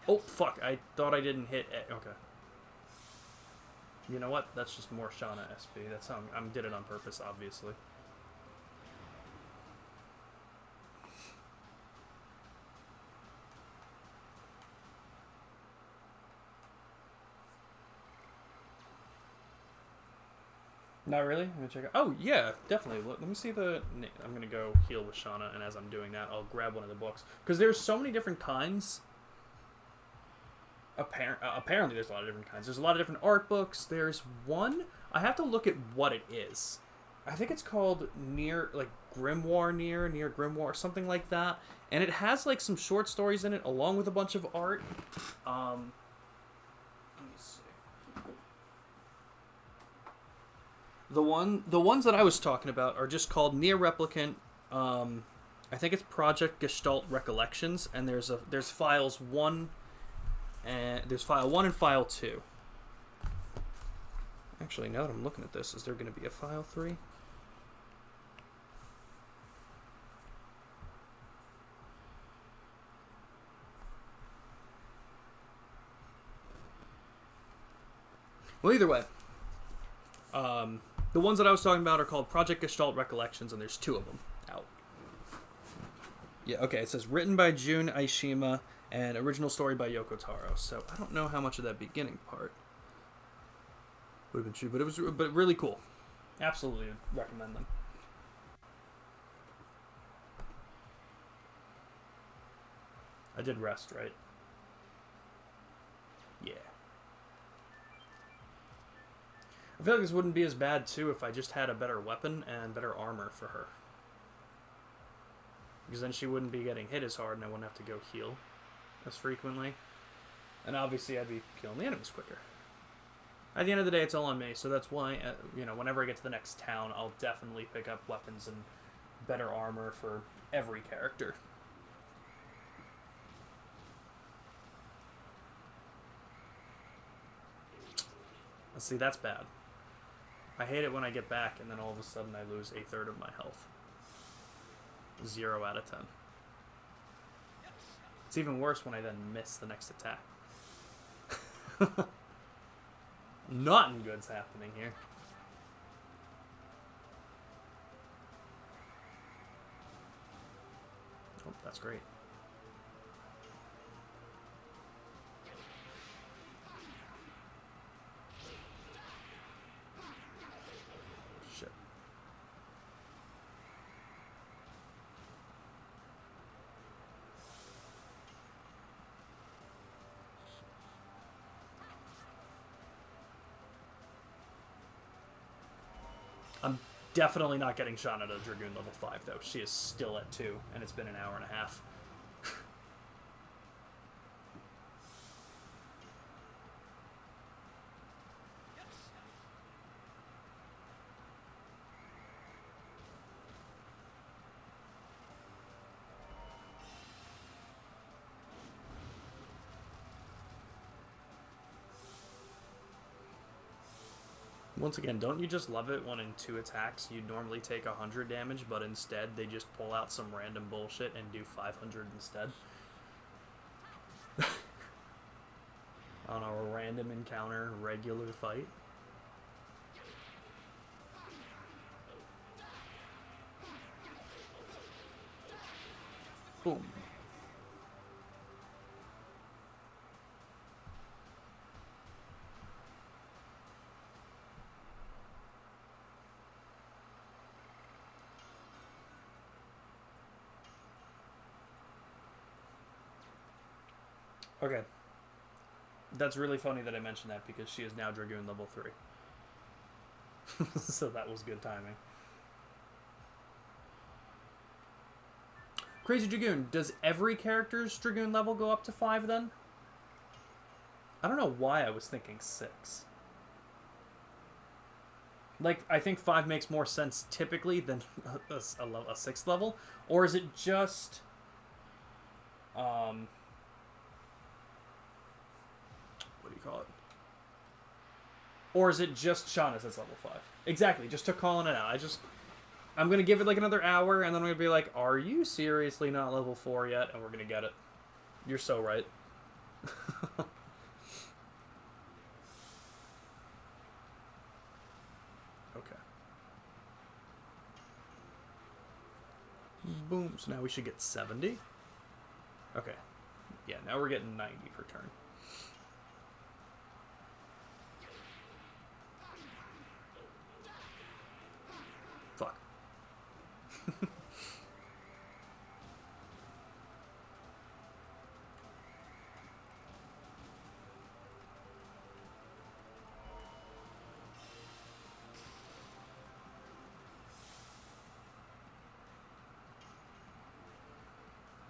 Oh, fuck. I thought I didn't hit it. Okay. You know what? That's just more Shauna SP. That's how I did it on purpose, obviously. Not really? I'm gonna check out. Oh, yeah, definitely. Let me see the. I'm gonna go heal with Shauna, and as I'm doing that, I'll grab one of the books. Because there's so many different kinds. Apparently, there's a lot of different kinds. There's a lot of different art books. There's one. I have to look at what it is. I think it's called Near Grimoire, something like that. And it has, like, some short stories in it, along with a bunch of art. Let me see. The ones that I was talking about are just called Near Replicant. I think it's Project Gestalt Recollections, and there's files 1, and there's file 1 and file 2. Actually, now that I'm looking at this, is there going to be a file 3? Well, either way, the ones that I was talking about are called Project Gestalt Recollections, and there's 2 of them out. Yeah, okay, it says written by Jun Aishima and original story by Yoko Taro. So I don't know how much of that beginning part would have been true, but it was really cool. Absolutely recommend them. I did rest, right? Yeah. I feel like this wouldn't be as bad, too, if I just had a better weapon and better armor for her. Because then she wouldn't be getting hit as hard and I wouldn't have to go heal as frequently. And obviously I'd be killing the enemies quicker. At the end of the day, it's all on me, so that's why, whenever I get to the next town, I'll definitely pick up weapons and better armor for every character. Let's see, that's bad. I hate it when I get back and then all of a sudden I lose 1/3 of my health. 0 out of 10. It's even worse when I then miss the next attack. Nothing good's happening here. Oh, that's great. I'm definitely not getting Shauna to Dragoon level 5, though. She is still at 2, and it's been an hour and a half. Once again, don't you just love it when in 2 attacks you'd normally take 100 damage, but instead they just pull out some random bullshit and do 500 instead? On a random encounter, regular fight? Boom. Okay. That's really funny that I mentioned that because she is now Dragoon level 3. So that was good timing. Crazy Dragoon, does every character's Dragoon level go up to 5 then? I don't know why I was thinking 6. Like, I think 5 makes more sense typically than a 6th level. Or is it just... what do you call it? Or is it just Shauna's that's level 5? Exactly, just to calling it out. I'm going to give it like another hour, and then I'm going to be like, are you seriously not level 4 yet? And we're going to get it. You're so right. Okay. Boom. So now we should get 70. Okay. Yeah, now we're getting 90 per turn. Fuck.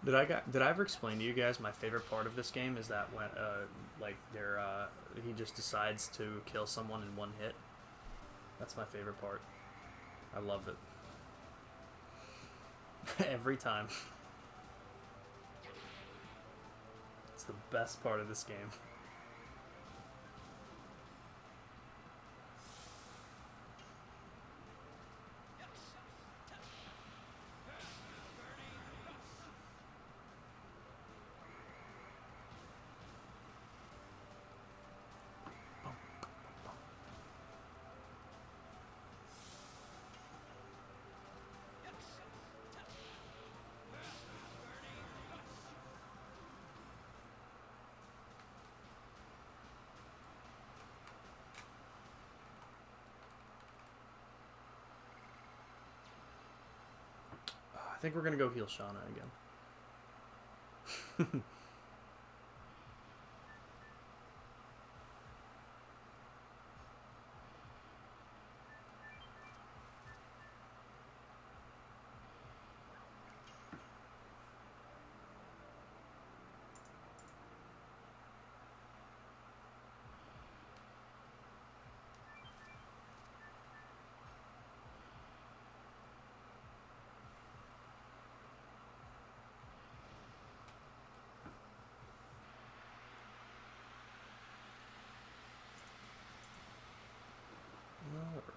Did I ever explain to you guys my favorite part of this game is that when he just decides to kill someone in one hit? That's my favorite part. I love it. Every time. It's the best part of this game. I think we're gonna go heal Shauna again.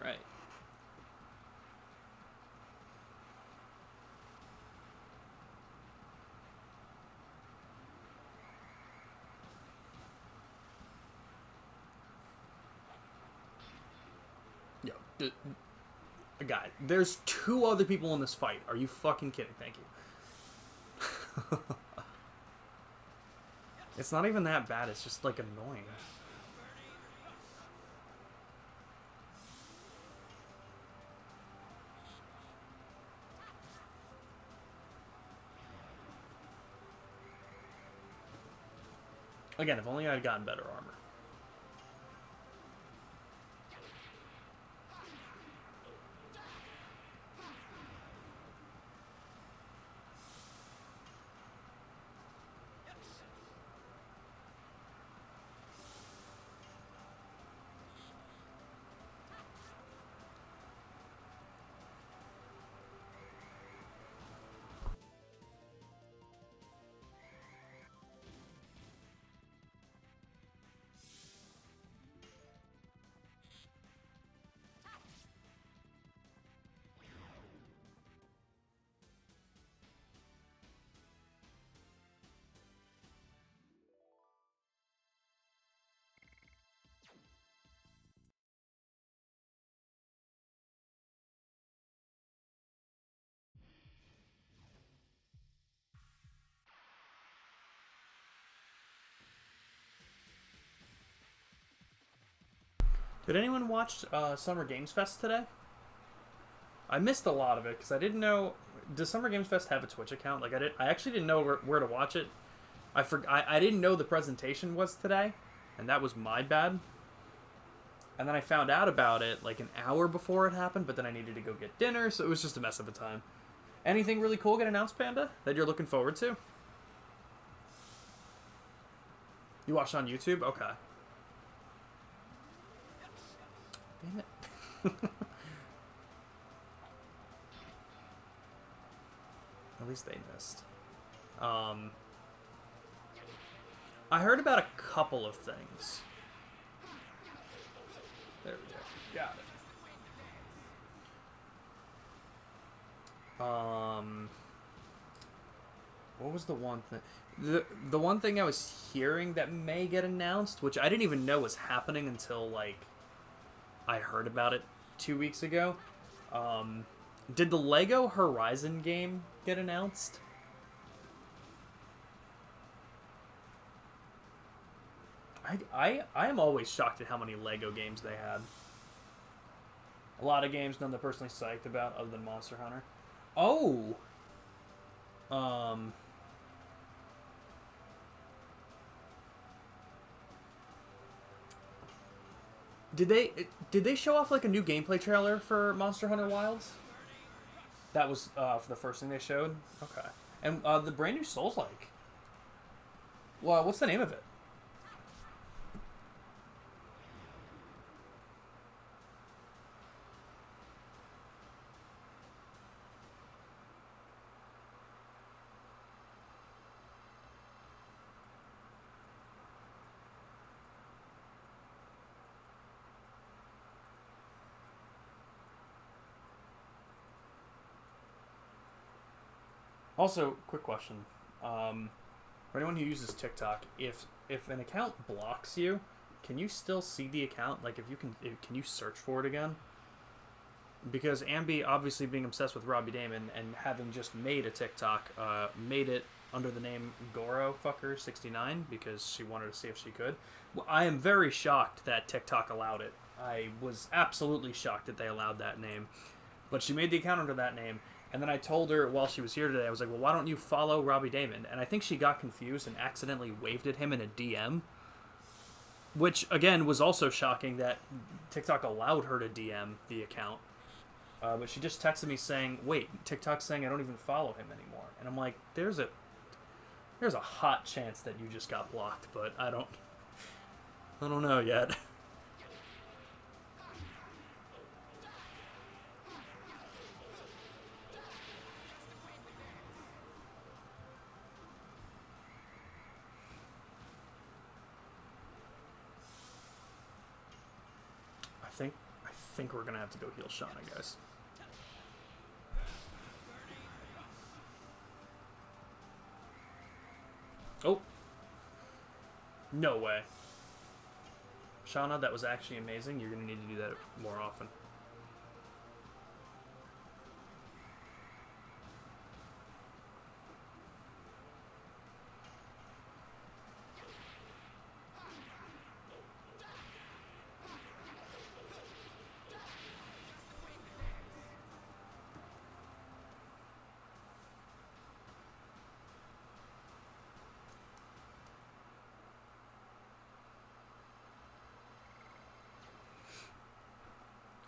Alright. Yo, guy, there's 2 other people in this fight. Are you fucking kidding? Thank you. It's not even that bad, it's just like annoying. Again, if only I had gotten better armor. Did anyone watch Summer Games Fest today? I missed a lot of it because I didn't know. Does Summer Games Fest have a Twitch account? Like I actually didn't know where to watch it. I didn't know the presentation was today, and that was my bad. And then I found out about it like an hour before it happened, but then I needed to go get dinner, so it was just a mess of a time. Anything really cool get announced, Panda, that you're looking forward to? You watched on YouTube? Okay. Damn it. At least they missed. I heard about a couple of things. There we go. Got it. What was the one thing? The one thing I was hearing that may get announced, which I didn't even know was happening until, like, I heard about it 2 weeks ago. Did the Lego Horizon game get announced? I am always shocked at how many Lego games they had. A lot of games none that I'm personally psyched about other than Monster Hunter. Oh! Did they show off like a new gameplay trailer for Monster Hunter Wilds? That was for the first thing they showed? Okay. And the brand new Souls-like. Well, what's the name of it? Also, quick question. For anyone who uses TikTok, if an account blocks you, can you still see the account? Like, can you search for it again? Because Ambi, obviously being obsessed with Robbie Damon and having just made a TikTok, made it under the name GoroFucker69 because she wanted to see if she could. Well, I am very shocked that TikTok allowed it. I was absolutely shocked that they allowed that name. But she made the account under that name. And then I told her while she was here today, I was like, well, why don't you follow Robbie Damon? And I think she got confused and accidentally waved at him in a DM. Which, again, was also shocking that TikTok allowed her to DM the account. But she just texted me saying, wait, TikTok's saying I don't even follow him anymore. And I'm like, there's a hot chance that you just got blocked, but I don't know yet. I think we're gonna have to go heal Shauna, guys. Oh. No way. Shauna, that was actually amazing. You're gonna need to do that more often.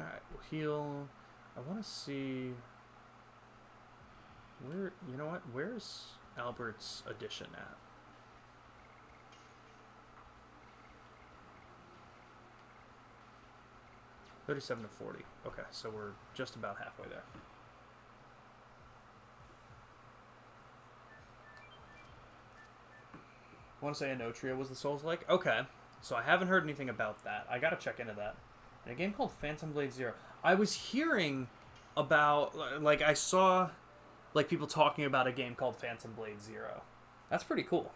Alright, we'll heal. I want to see... Where... You know what? Where's Albert's addition at? $37 to $40. Okay, so we're just about halfway there. I want to say Anotria was the Souls-like? Okay, so I haven't heard anything about that. I gotta check into that. In a game called Phantom Blade Zero. I was hearing about, like, I saw, like, people talking about a game called Phantom Blade Zero. That's pretty cool.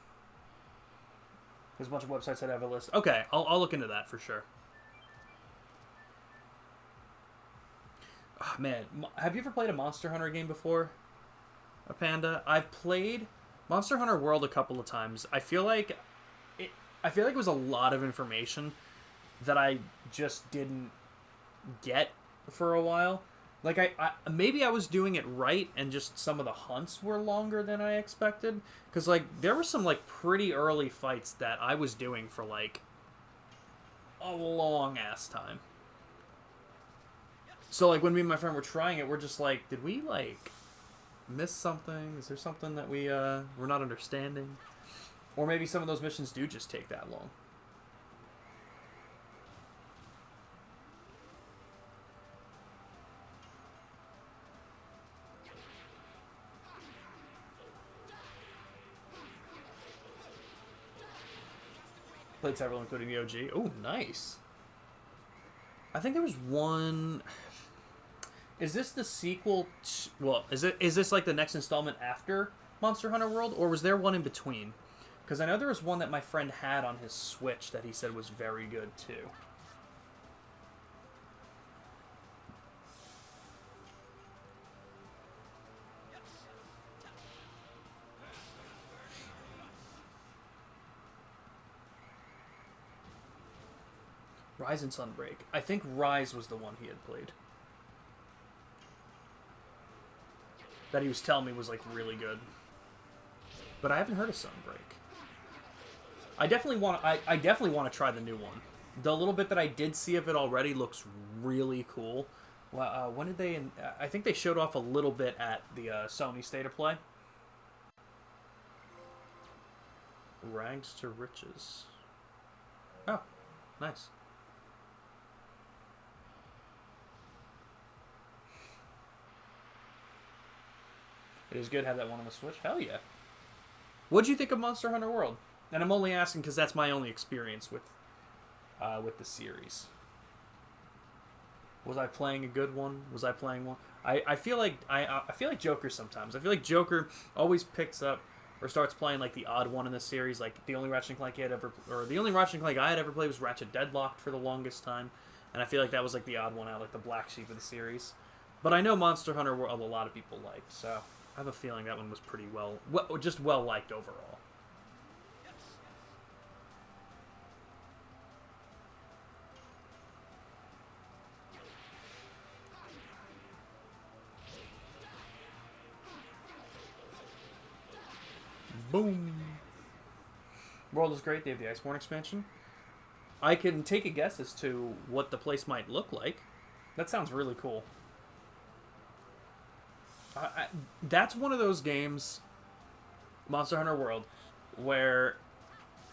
There's a bunch of websites that have a list. Okay, I'll look into that for sure. Oh, man, have you ever played a Monster Hunter game before? A Panda? I've played Monster Hunter World a couple of times. I feel like it was a lot of information. that I just didn't get for a while. Like I maybe I was doing it right, and just some of the hunts were longer than I expected. Because like there were some like pretty early fights that I was doing for like a long ass time. So like when me and my friend were trying it, we're just like, did we like miss something? Is there something that we're not understanding? Or maybe some of those missions do just take that long. Played several, including the OG. Oh, nice. I think there was one. Is this the sequel? Well, is this like the next installment after Monster Hunter World, or was there one in between? Because I know there was one that my friend had on his Switch that he said was very good too. Rise and Sunbreak. I think Rise was the one he had played. That he was telling me was like really good. But I haven't heard of Sunbreak. I definitely want. I definitely want to try the new one. The little bit that I did see of it already looks really cool. When did they? I think they showed off a little bit at the Sony State of Play. Rags to Riches. Oh, nice. It is good to have that one on the Switch. Hell yeah. What'd you think of Monster Hunter World? And I'm only asking because that's my only experience with the series. Was I playing a good one? Was I playing one? I feel like I feel like Joker sometimes. I feel like Joker always picks up or starts playing like the odd one in the series. Like the only Ratchet and Clank the only Ratchet and Clank I had ever played was Ratchet Deadlocked for the longest time, and I feel like that was like the odd one out, like the black sheep of the series. But I know Monster Hunter World a lot of people liked, so I have a feeling that one was pretty just well liked overall. Boom. World is great. They have the Iceborne expansion. I can take a guess as to what the place might look like. That sounds really cool. That's one of those games, Monster Hunter World, where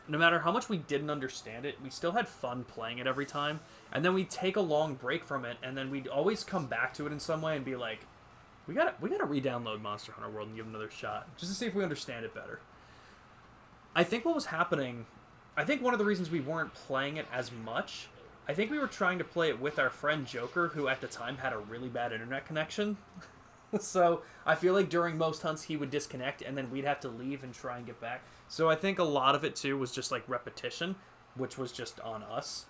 no matter how much we didn't understand it, we still had fun playing it every time. And then we'd take a long break from it, and then we'd always come back to it in some way and be like, we gotta re-download Monster Hunter World and give it another shot, just to see if we understand it better. I think what was happening, I think one of the reasons we weren't playing it as much, I think we were trying to play it with our friend Joker, who at the time had a really bad internet connection. So I feel like during most hunts he would disconnect, and then we'd have to leave and try and get back. So I think a lot of it too was just like repetition, which was just on us.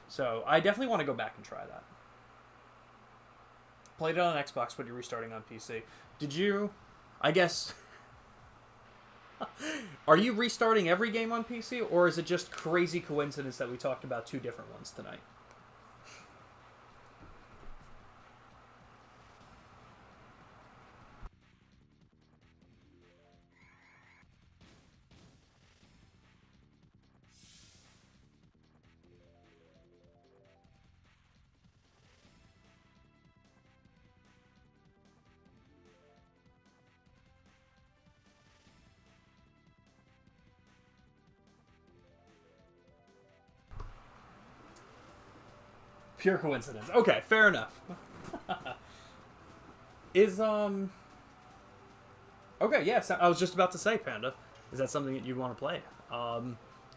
So I definitely want to go back and try that. Played it on Xbox, but you're restarting on PC. Did you? I guess. Are you restarting every game on PC, or is it just crazy coincidence that we talked about two different ones tonight? Pure coincidence. Okay, fair enough. Is Okay, yes, I was just about to say, Panda. Is that something that you'd want to play?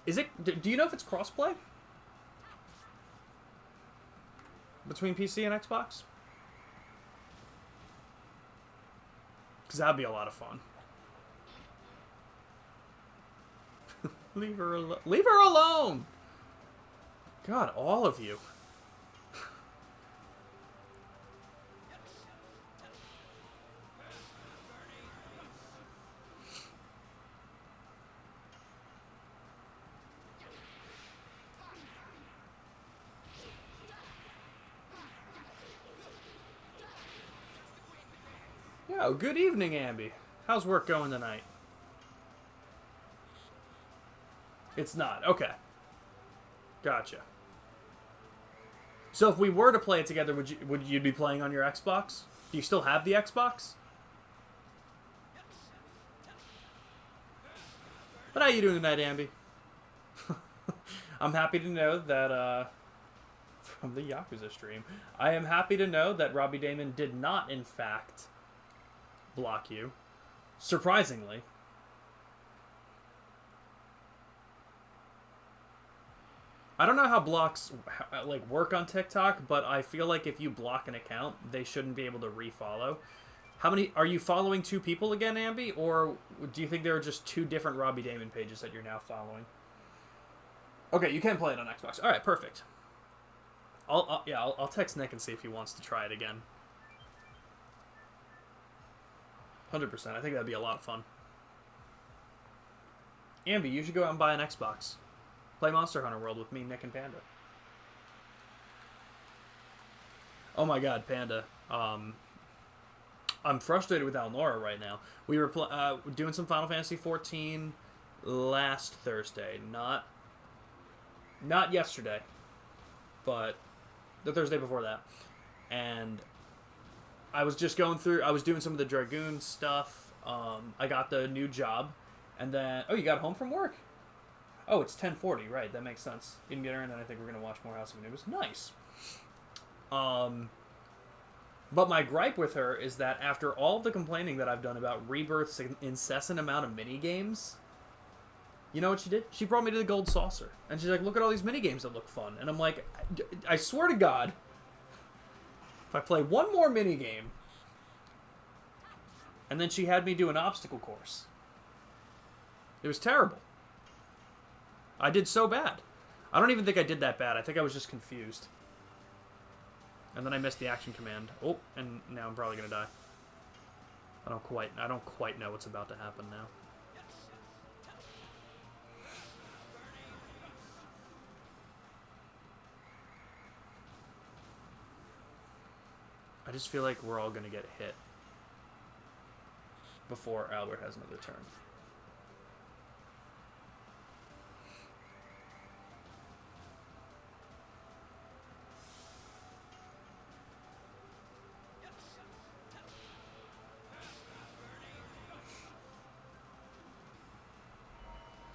Is it? Do you know if it's crossplay between PC and Xbox? Because that'd be a lot of fun. Leave her alone. Leave her alone. God, all of you. Yo, good evening, Ambi. How's work going tonight? It's not. Okay. Gotcha. So if we were to play it together, would you be playing on your Xbox? Do you still have the Xbox? But how you doing tonight, Ambi? I'm happy to know that, from the Yakuza stream, I am happy to know that Robbie Damon did not, in fact, block you. Surprisingly. I don't know how blocks like work on TikTok, but I feel like if you block an account, they shouldn't be able to refollow. How many are you following? 2 people again, Ambi, or do you think there are just 2 different Robbie Damon pages that you're now following? Okay, you can play it on Xbox. All right, perfect. I'll text Nick and see if he wants to try it again. 100%. I think that'd be a lot of fun. Ambi, you should go out and buy an Xbox. Play Monster Hunter World with me, Nick, and Panda. Oh my god, Panda. I'm frustrated with Alnora right now. We were doing some Final Fantasy XIV last Thursday. Not yesterday, but the Thursday before that. And I was just going through... I was doing some of the Dragoon stuff. I got the new job. And then... Oh, you got home from work? Oh, it's 10:40, right? That makes sense. You can get her, and then I think we're gonna watch more House of Anubis. Nice. But my gripe with her is that after all the complaining that I've done about Rebirth's incessant amount of mini games, you know what she did? She brought me to the Gold Saucer, and she's like, "Look at all these mini games that look fun." And I'm like, I swear to God, if I play one more mini game, and then she had me do an obstacle course. It was terrible. I did so bad. I don't even think I did that bad. I think I was just confused. And then I missed the action command. Oh, and now I'm probably gonna die. I don't quite know what's about to happen now. I just feel like we're all gonna get hit before Albert has another turn.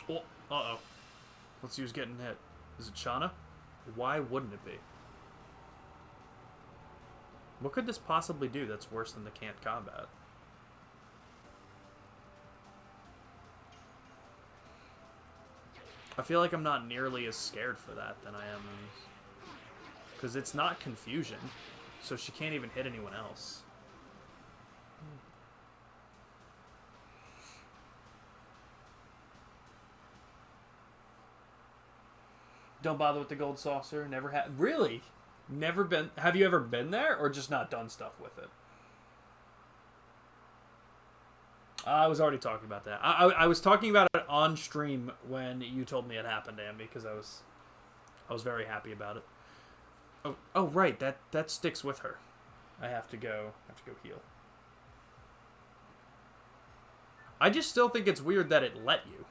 Oh, uh-oh. Let's see who's getting hit. Is it Shauna? Why wouldn't it be? What could this possibly do that's worse than the can't combat? I feel like I'm not nearly as scared for that than I am. Because it's not confusion. So she can't even hit anyone else. Don't bother with the Gold Saucer. Never had. Really? Never been. Have you ever been there, or just not done stuff with it? I was already talking about that. I was talking about it on stream when you told me it happened, Ambi, because I was very happy about it. Oh right, that sticks with her. I have to go heal. I just still think it's weird that it let you.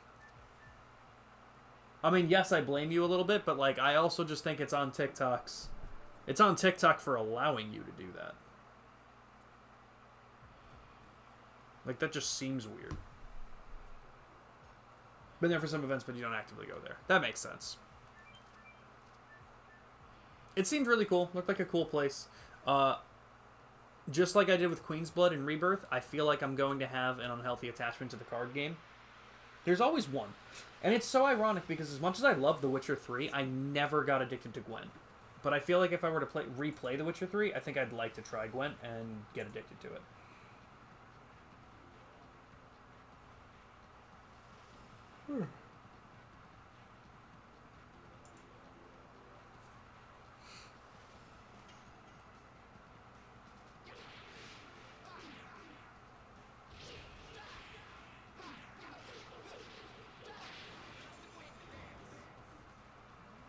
I mean, yes, I blame you a little bit, but like I also just think it's on TikTok's. It's on TikTok for allowing you to do that. Like that just seems weird. Been there for some events, but you don't actively go there. That makes sense. It seemed really cool. Looked like a cool place. Just like I did with Queen's Blood and Rebirth, I feel like I'm going to have an unhealthy attachment to the card game. There's always one. And it's so ironic because as much as I love The Witcher 3, I never got addicted to Gwent. But I feel like if I were to replay The Witcher 3, I think I'd like to try Gwent and get addicted to it.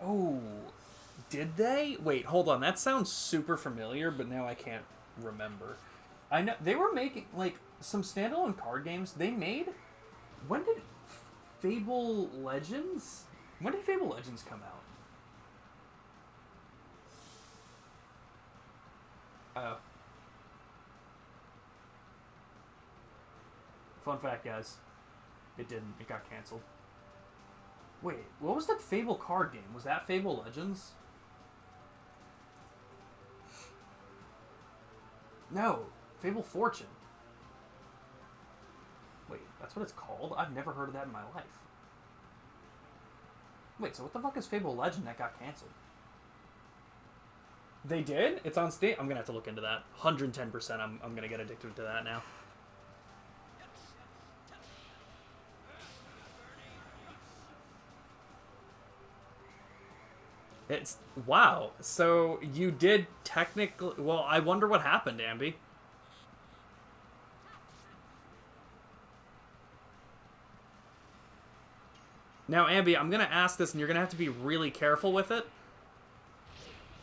Oh, did they? Wait, hold on. That sounds super familiar, but now I can't remember. I know they were making like some standalone card games. They made. When did Fable Legends? When did Fable Legends come out? Oh. Fun fact, guys. It didn't. It got canceled. Wait, what was that Fable card game? Was that Fable Legends? No, Fable Fortune. Wait, that's what it's called? I've never heard of that in my life. Wait, so what the fuck is Fable Legend that got canceled? They did? It's on Steam? I'm gonna have to look into that. 110%. I'm gonna get addicted to that now. It's wow. So you did technically. Well, I wonder what happened, Ambi. Now, Ambi, I'm gonna ask this, and you're gonna have to be really careful with it.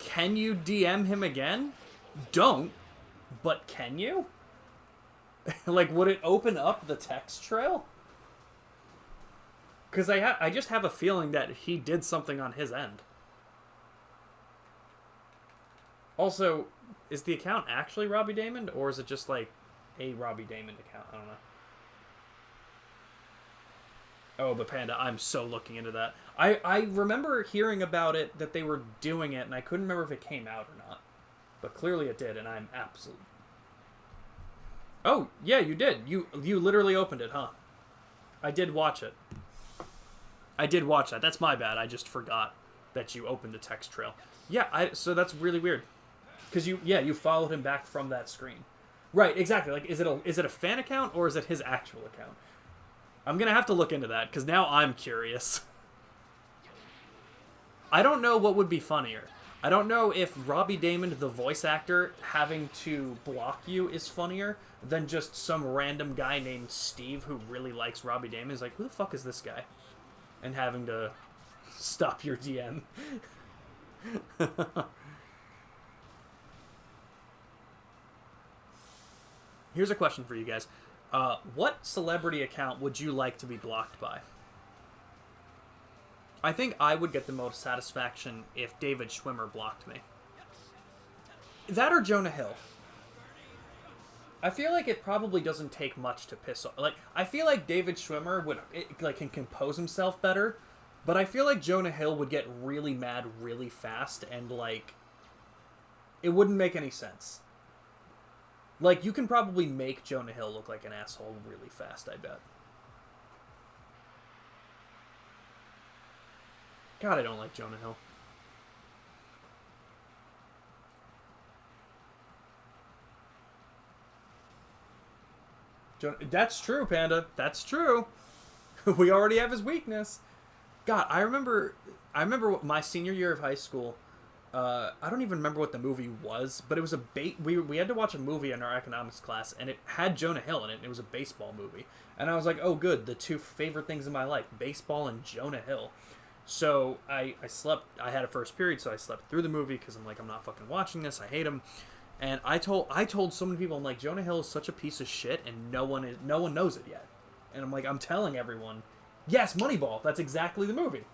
Can you DM him again? Don't. But can you? Like, would it open up the text trail? Because I just have a feeling that he did something on his end. Also, is the account actually Robbie Damon, or is it just like a Robbie Damon account? I don't know. Oh, but Panda, I'm so looking into that. I remember hearing about it, that they were doing it, and I couldn't remember if it came out or not. But clearly it did, and I'm absolutely... Oh, yeah, you did. You literally opened it, huh? I did watch it. I did watch that. That's my bad. I just forgot that you opened the text trail. Yeah, so that's really weird. Because you followed him back from that screen. Right, exactly. Like, is it a fan account, or is it his actual account? I'm going to have to look into that, because now I'm curious. I don't know what would be funnier. I don't know if Robbie Damon, the voice actor, having to block you is funnier than just some random guy named Steve who really likes Robbie Damon. Is like, who the fuck is this guy? And having to stop your DM. Here's a question for you guys. What celebrity account would you like to be blocked by? I think I would get the most satisfaction if David Schwimmer blocked me. That or Jonah Hill. I feel like it probably doesn't take much to piss off. Like, I feel like David Schwimmer can compose himself better, but I feel like Jonah Hill would get really mad really fast, and like, it wouldn't make any sense. Like, you can probably make Jonah Hill look like an asshole really fast, I bet. God, I don't like Jonah Hill. That's true, Panda. That's true. We already have his weakness. God, I remember my senior year of high school. I don't even remember what the movie was, but it was we had to watch a movie in our economics class, and it had Jonah Hill in it, and it was a baseball movie. And I was like, oh, good, the two favorite things in my life, baseball and Jonah Hill. So I had a first period, so I slept through the movie, because I'm like, I'm not fucking watching this, I hate him. And I told so many people, I'm like, Jonah Hill is such a piece of shit, and no one knows it yet. And I'm like, I'm telling everyone, yes, Moneyball, that's exactly the movie.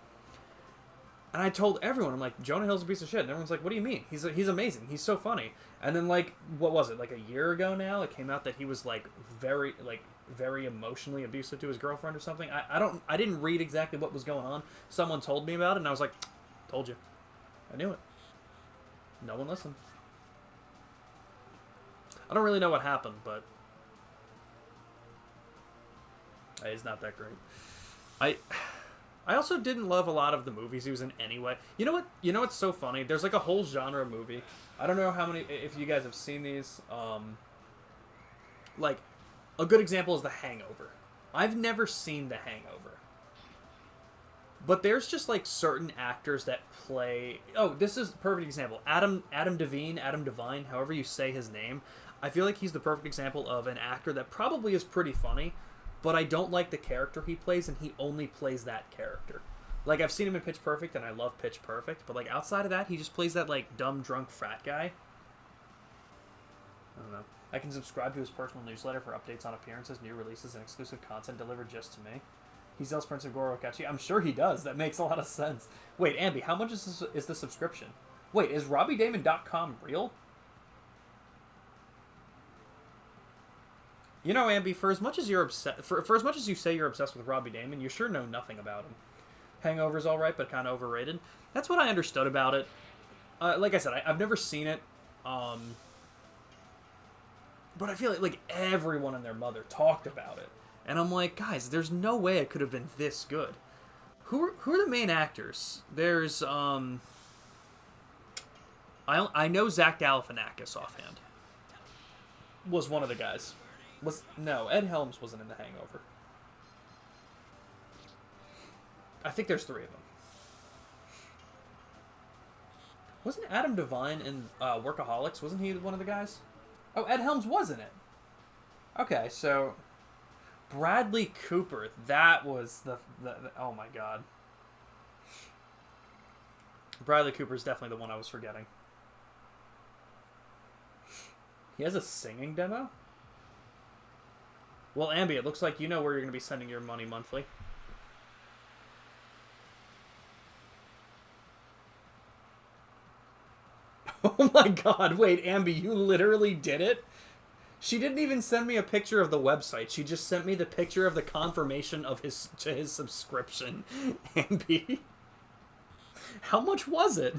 And I told everyone, I'm like, Jonah Hill's a piece of shit. And everyone's like, what do you mean? He's amazing. He's so funny. And then, like, what was it? Like a year ago now, it came out that he was very emotionally abusive to his girlfriend or something. I didn't read exactly what was going on. Someone told me about it, and I was like, told you. I knew it. No one listened. I don't really know what happened, but it's not that great. I also didn't love a lot of the movies he was in anyway. You know what? You know what's so funny? There's like a whole genre of movie. I don't know how many, if you guys have seen these. Like, a good example is The Hangover. I've never seen The Hangover. But there's just like certain actors that play. Oh, this is a perfect example. Adam Devine, however you say his name. I feel like he's the perfect example of an actor that probably is pretty funny, but I don't like the character he plays, and he only plays that character. Like, I've seen him in Pitch Perfect, and I love Pitch Perfect, but like outside of that, he just plays that like dumb drunk frat guy. I don't know. I can subscribe to his personal newsletter for updates on appearances, new releases, and exclusive content delivered just to me. He sells Prince of Gorokachi. I'm sure he does. That makes a lot of sense. Wait, Ambi, how much is the subscription? Wait, is RobbieDamon.com real? You know, Ambi, for as much as you're for as much as you say you're obsessed with Robbie Damon, you sure know nothing about him. Hangover's all right, but kind of overrated. That's what I understood about it. Like I said, I've never seen it, but I feel like everyone and their mother talked about it, and I'm like, guys, there's no way it could have been this good. Who are the main actors? There's I know Zach Galifianakis offhand was one of the guys. No, Ed Helms wasn't in The Hangover. I think there's 3 of them. Wasn't Adam Devine in Workaholics? Wasn't he one of the guys? Oh, Ed Helms was in it. Okay, so Bradley Cooper. That was the oh my god. Bradley Cooper's definitely the one I was forgetting. He has a singing demo? Well, Ambi, it looks like you know where you're going to be sending your money monthly. Oh my god, wait, Ambi, you literally did it? She didn't even send me a picture of the website. She just sent me the picture of the confirmation of his subscription. Ambi. How much was it?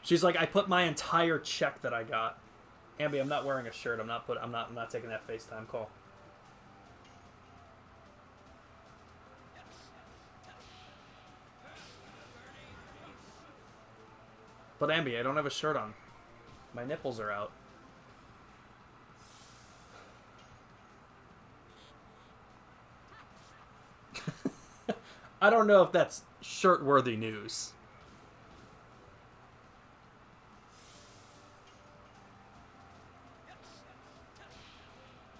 She's like, I put my entire check that I got. Ambi, I'm not wearing a shirt. I'm not taking that FaceTime call. But Ambi, I don't have a shirt on. My nipples are out. I don't know if that's shirt-worthy news.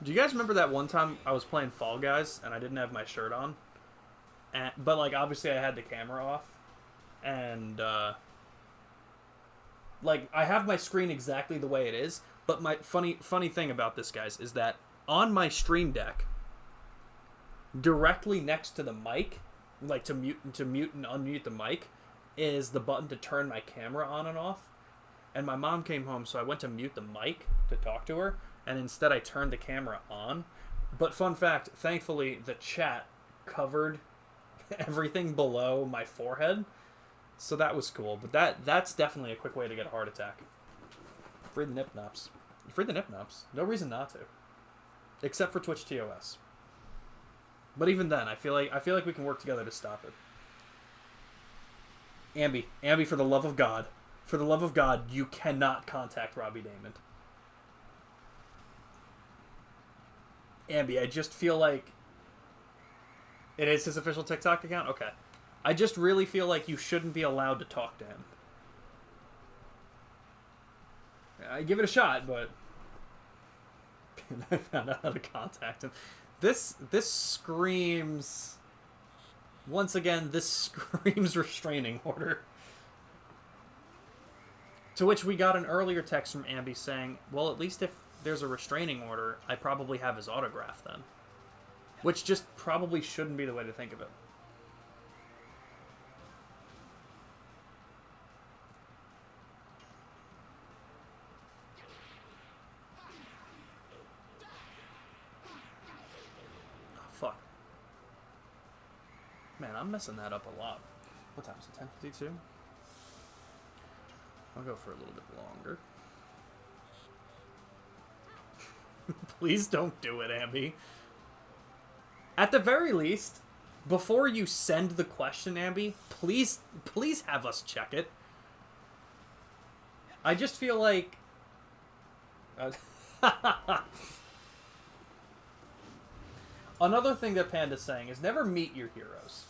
Do you guys remember that one time I was playing Fall Guys and I didn't have my shirt on? But, like, obviously I had the camera off. And, like, I have my screen exactly the way it is. But my funny thing about this, guys, is that on my Stream Deck, directly next to the mic, like to mute and unmute the mic, is the button to turn my camera on and off. And my mom came home, so I went to mute the mic to talk to her. And instead I turned the camera on. But fun fact, thankfully the chat covered everything below my forehead. So that was cool. But that's definitely a quick way to get a heart attack. Free the nip nops. Free the nip nops. No reason not to. Except for Twitch TOS. But even then, I feel like we can work together to stop it. Ambi, for the love of God. For the love of God, you cannot contact Robbie Damon. Ambi, I just feel like it is his official TikTok account? Okay. I just really feel like you shouldn't be allowed to talk to him. I give it a shot, but I found out how to contact him. This screams... Once again, this screams restraining order. To which we got an earlier text from Ambi saying, well, at least if there's a restraining order, I probably have his autograph then. Which just probably shouldn't be the way to think of it. Oh, fuck. Man, I'm messing that up a lot. What time is it? 10:52? I'll go for a little bit longer. Please don't do it, Ambi. At the very least, before you send the question, Ambi, please have us check it. I just feel like... Another thing that Panda's saying is never meet your heroes.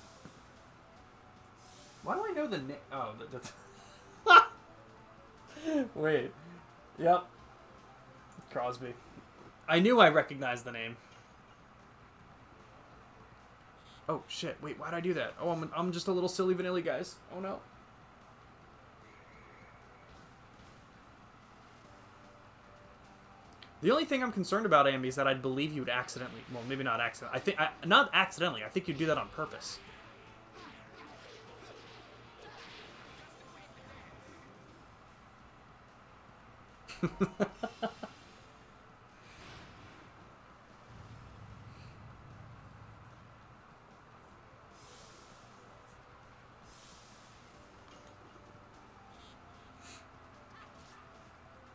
Why do I know the name? Oh, wait. Yep. Crosby. I knew I recognized the name. Oh, shit. Wait, why'd I do that? Oh, I'm just a little silly vanilla, guys. Oh, no. The only thing I'm concerned about, Ambi, is that I believe you would accidentally... Well, maybe not accidentally. Not accidentally. I think you'd do that on purpose.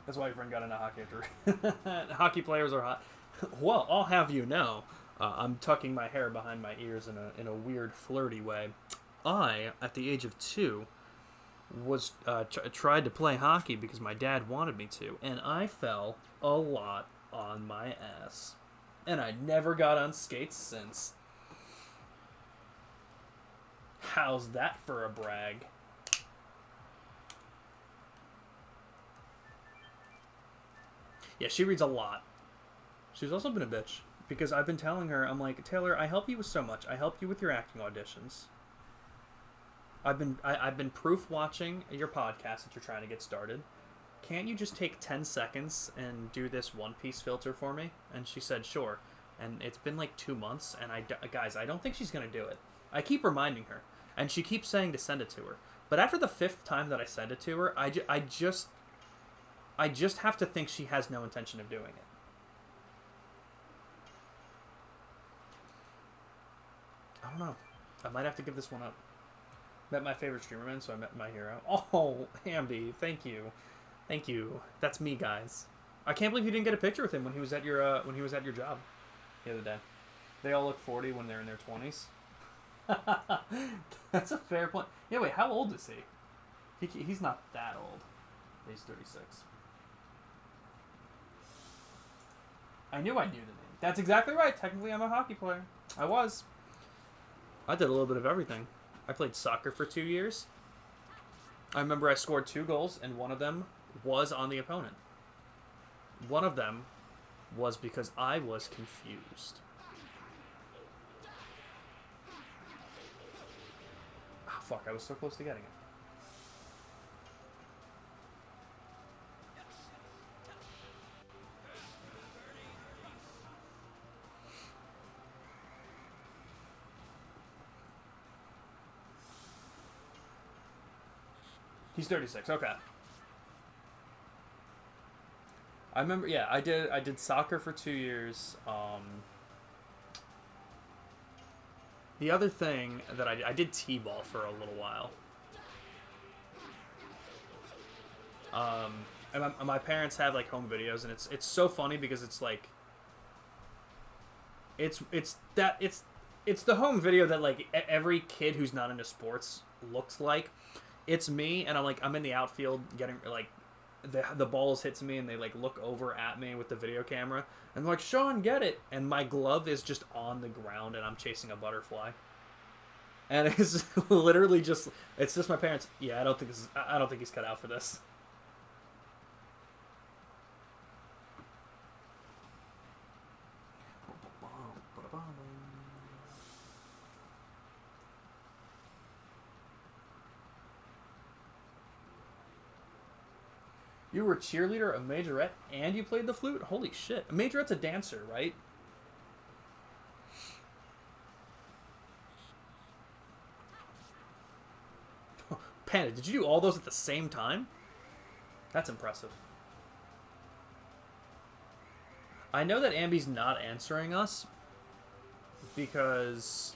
That's why your friend got into hockey after. Hockey players are hot. Well, I'll have you know, I'm tucking my hair behind my ears in a weird, flirty way. I, at the age of 2, was tried to play hockey because my dad wanted me to, and I fell a lot on my ass. And I never got on skates since. How's that for a brag? Yeah, she reads a lot. She's also been a bitch. Because I've been telling her, I'm like, Taylor, I help you with so much. I help you with your acting auditions. I've been proof watching your podcast that you're trying to get started. Can't you just take 10 seconds and do this One Piece filter for me? And she said, sure. And it's been like 2 months, and guys, I don't think she's going to do it. I keep reminding her, and she keeps saying to send it to her. But after the 5th time that I send it to her, I just have to think she has no intention of doing it. I don't know. I might have to give this one up. Met my favorite streamer, so I met my hero. Oh, Ambi, thank you. Thank you. That's me, guys. I can't believe you didn't get a picture with him when he was at your job the other day. They all look 40 when they're in their 20s. That's a fair point. Yeah, wait, how old is he? He's not that old. He's 36. I knew the name. That's exactly right. Technically, I'm a hockey player. I was. I did a little bit of everything. I played soccer for 2 years. I remember I scored 2 goals, and one of them was on the opponent. One of them was because I was confused. Oh, fuck, I was so close to getting it. He's 36. Okay. I remember. Yeah, I did soccer for 2 years. The other thing that I did t-ball for a little while. And my parents have like home videos, and it's so funny because it's like. It's the home video that like every kid who's not into sports looks like. It's me, and I'm in the outfield getting, like, the balls hits me, and they, like, look over at me with the video camera, and they're like, Sean, get it! And my glove is just on the ground, and I'm chasing a butterfly. And it's literally just, it's just my parents, yeah, I don't think he's cut out for this. You were a cheerleader, a majorette, and you played the flute? Holy shit. A majorette's a dancer, right? Panda, did you do all those at the same time? That's impressive. I know that Ambi's not answering us because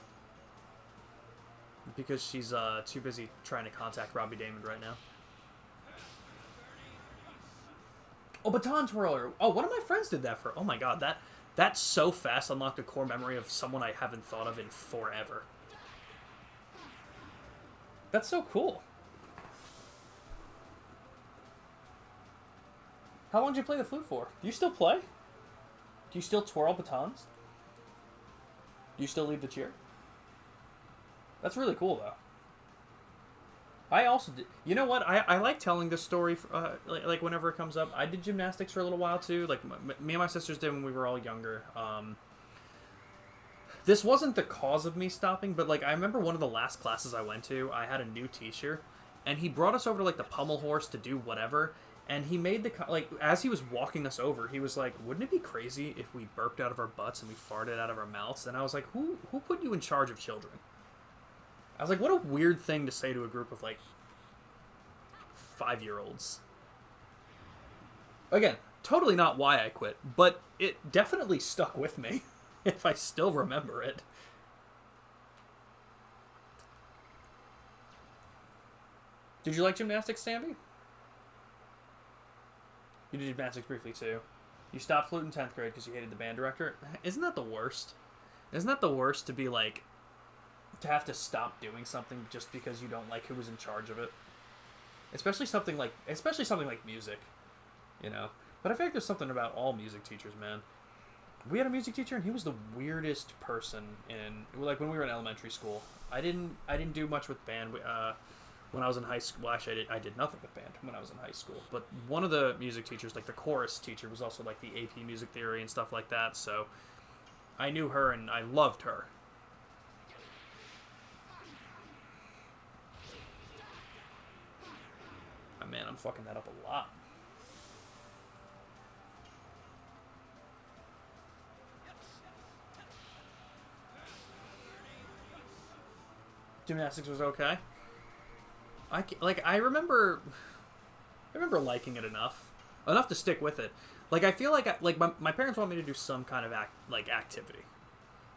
she's too busy trying to contact Robbie Damon right now. Oh, baton twirler. Oh, one of my friends did that for... Oh my god, that so fast unlocked a core memory of someone I haven't thought of in forever. That's so cool. How long did you play the flute for? Do you still play? Do you still twirl batons? Do you still lead the cheer? That's really cool, though. I also did. You know what? I like telling this story, like whenever it comes up. I did gymnastics for a little while, too. Like, me and my sisters did when we were all younger. This wasn't the cause of me stopping, but like I remember one of the last classes I went to, I had a new teacher, and he brought us over to like the pommel horse to do whatever, and he made the like as he was walking us over, he was like, "Wouldn't it be crazy if we burped out of our butts and we farted out of our mouths?" And I was like, "Who put you in charge of children?" I was like, "What a weird thing to say to a group of like 5-year-olds." Again, totally not why I quit, but it definitely stuck with me. If I still remember it. Did you like gymnastics, Sammy? You did gymnastics briefly too. You stopped flute in 10th grade because you hated the band director. Isn't that the worst? Isn't that the worst to be like, to have to stop doing something just because you don't like who was in charge of it? Especially something like music, you know. But I feel like there's something about all music teachers, man. We had a music teacher, and he was the weirdest person in like when we were in elementary school. I didn't do much with band when I was in high school. Well, actually, I did nothing with band when I was in high school. But one of the music teachers, like the chorus teacher, was also like the AP music theory and stuff like that. So I knew her, and I loved her. Oh, man, I'm fucking that up a lot. Gymnastics was okay. I remember liking it enough to stick with it. Like I feel like my parents want me to do some kind of activity.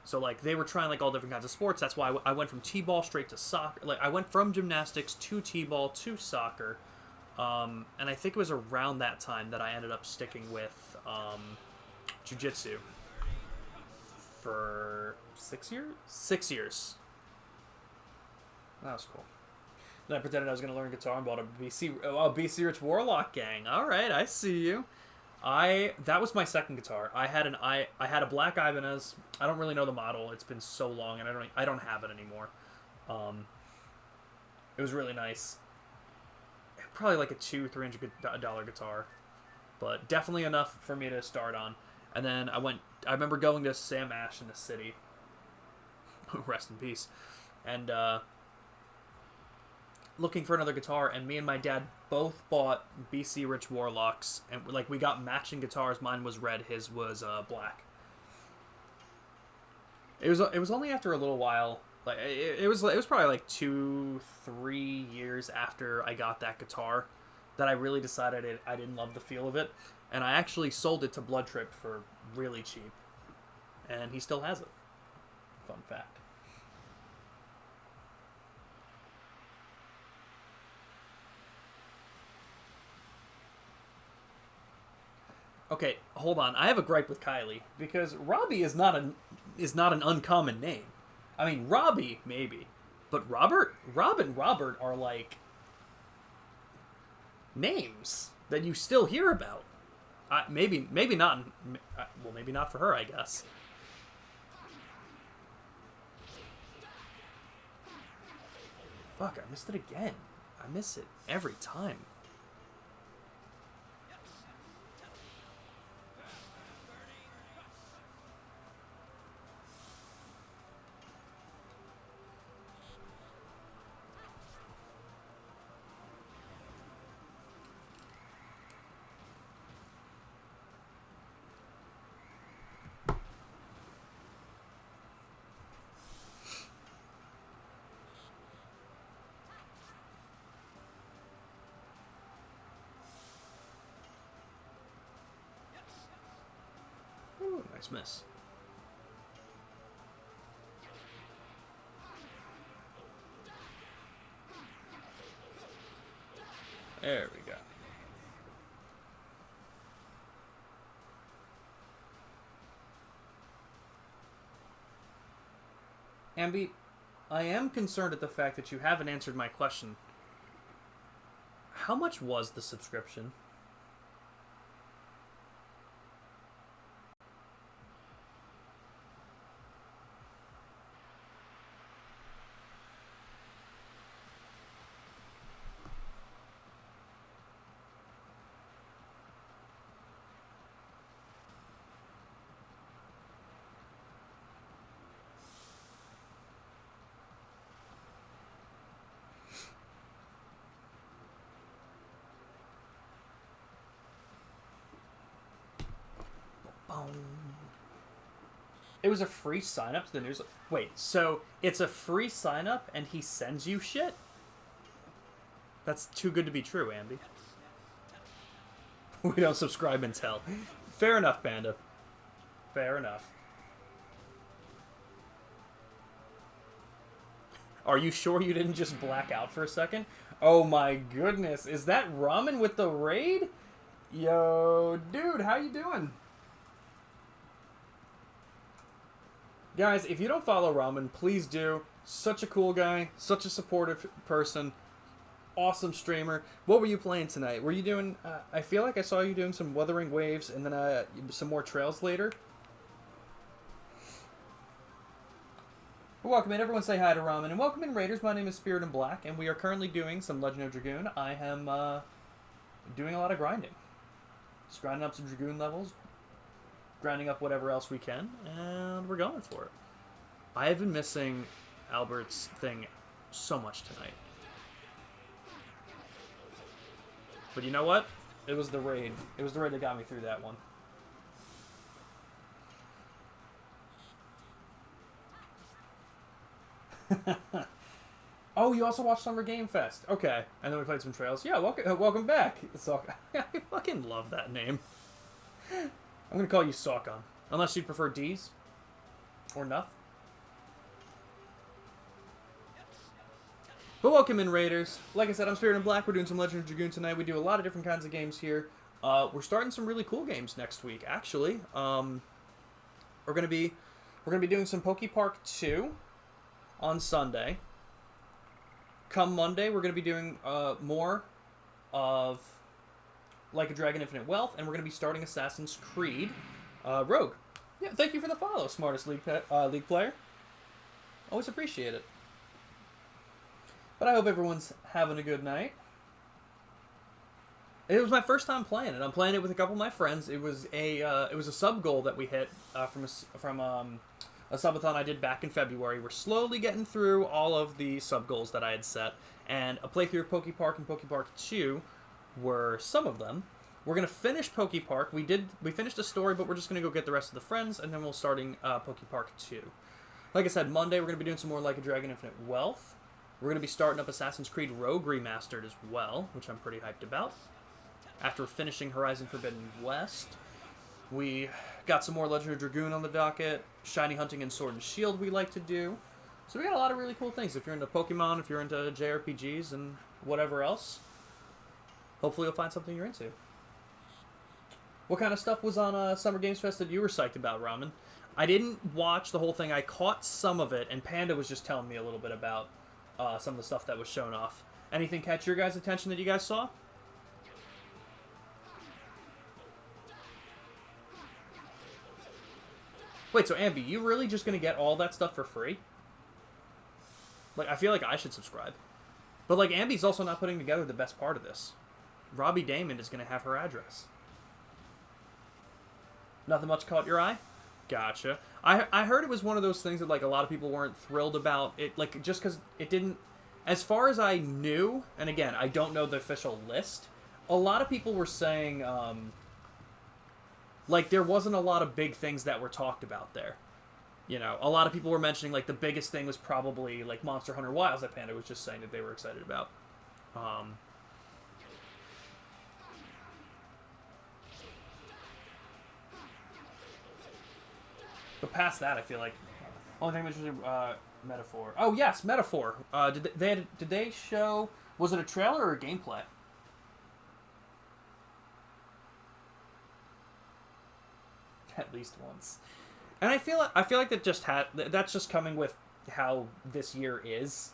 So like they were trying like all different kinds of sports. That's why I went from t-ball straight to soccer. Like I went from gymnastics to t-ball to soccer, and I think it was around that time that I ended up sticking with jiu-jitsu for 6 years. 6 years. That was cool. Then I pretended I was going to learn guitar and bought a BC Rich Warlock gang. All right, I see you. That was my second guitar. I had a black Ibanez. I don't really know the model. It's been so long, and I don't have it anymore. It was really nice. Probably like a $200-$300 guitar, but definitely enough for me to start on. And then I remember going to Sam Ash in the city. Rest in peace. And looking for another guitar, and me and my dad both bought BC Rich Warlocks, and like we got matching guitars. Mine was red, his was black. It was only after a little while, like it was probably like 2-3 years after I got that guitar that I really decided I didn't love the feel of it, and I actually sold it to Blood Trip for really cheap, and he still has it. Fun fact. Okay, hold on. I have a gripe with Kylie because Robbie is not an uncommon name. I mean, Robbie maybe, but Rob and Robert are like names that you still hear about. Maybe not. Well, maybe not for her, I guess. Fuck! I missed it again. I miss it every time. Ooh, nice miss. There we go. Ambi, I am concerned at the fact that you haven't answered my question. How much was the subscription? It was a free sign up to the news. Wait, so it's a free sign up and he sends you shit? That's too good to be true, Ambi. We don't subscribe and tell. Fair enough, Panda. Fair enough. Are you sure you didn't just black out for a second? Oh my goodness. Is that Ramen with the raid? Yo, dude, how you doing? Guys, if you don't follow Ramen, please do. Such a cool guy. Such a supportive person. Awesome streamer. What were you playing tonight? Were you doing... I feel like I saw you doing some Wuthering Waves and then some more Trails later. Welcome in. Everyone say hi to Ramen. And welcome in, Raiders. My name is Spirit in Black, and we are currently doing some Legend of Dragoon. I am doing a lot of grinding. Just grinding up some Dragoon levels, grinding up whatever else we can, and we're going for it. I have been missing Albert's thing so much tonight. But you know what? It was the raid. It was the raid that got me through that one. Oh, you also watched Summer Game Fest. Okay. And then we played some Trails. Yeah, welcome back. I fucking love that name. I'm going to call you Saucon. Unless you prefer D's. Or Nuff. But welcome in, Raiders. Like I said, I'm Spirit in Black. We're doing some Legend of Dragoon tonight. We do a lot of different kinds of games here. We're starting some really cool games next week, actually. We're gonna be doing some Poke Park 2 on Sunday. Come Monday, we're gonna be doing more of Like a Dragon Infinite Wealth, and we're gonna be starting Assassin's Creed Rogue. Yeah, thank you for the follow, smartest league player. Always appreciate it. But I hope everyone's having a good night. It was my first time playing it. I'm playing it with a couple of my friends. It was a sub goal that we hit from a subathon I did back in February. We're slowly getting through all of the sub goals that I had set, and a playthrough of Poke Park and Poke Park 2 were some of them. We're gonna finish Poke Park. We finished the story, but we're just gonna go get the rest of the friends, and then we'll starting Poke Park 2. Like I said, Monday we're gonna be doing some more Like a Dragon Infinite Wealth. We're going to be starting up Assassin's Creed Rogue Remastered as well, which I'm pretty hyped about. After finishing Horizon Forbidden West, we got some more Legend of Dragoon on the docket, shiny hunting and Sword and Shield we like to do. So we got a lot of really cool things. If you're into Pokemon, if you're into JRPGs and whatever else, hopefully you'll find something you're into. What kind of stuff was on Summer Games Fest that you were psyched about, Ramen? I didn't watch the whole thing. I caught some of it, and Panda was just telling me a little bit about some of the stuff that was shown off. Anything catch your guys' attention that you guys saw? Wait, so Ambi, you really just gonna get all that stuff for free? Like, I feel like I should subscribe. But, like, Ambi's also not putting together the best part of this. Robbie Damon is gonna have her address. Nothing much caught your eye? Gotcha. I heard it was one of those things that, like, a lot of people weren't thrilled about. It, like, just because it didn't... As far as I knew, and again, I don't know the official list, a lot of people were saying, like, there wasn't a lot of big things that were talked about there. You know, a lot of people were mentioning, like, the biggest thing was probably, like, Monster Hunter Wilds that Panda was just saying that they were excited about. But past that, I feel like only thing was Metaphor. Oh yes, Metaphor. Did they show? Was it a trailer or a gameplay? At least once. And I feel like that's just coming with how this year is.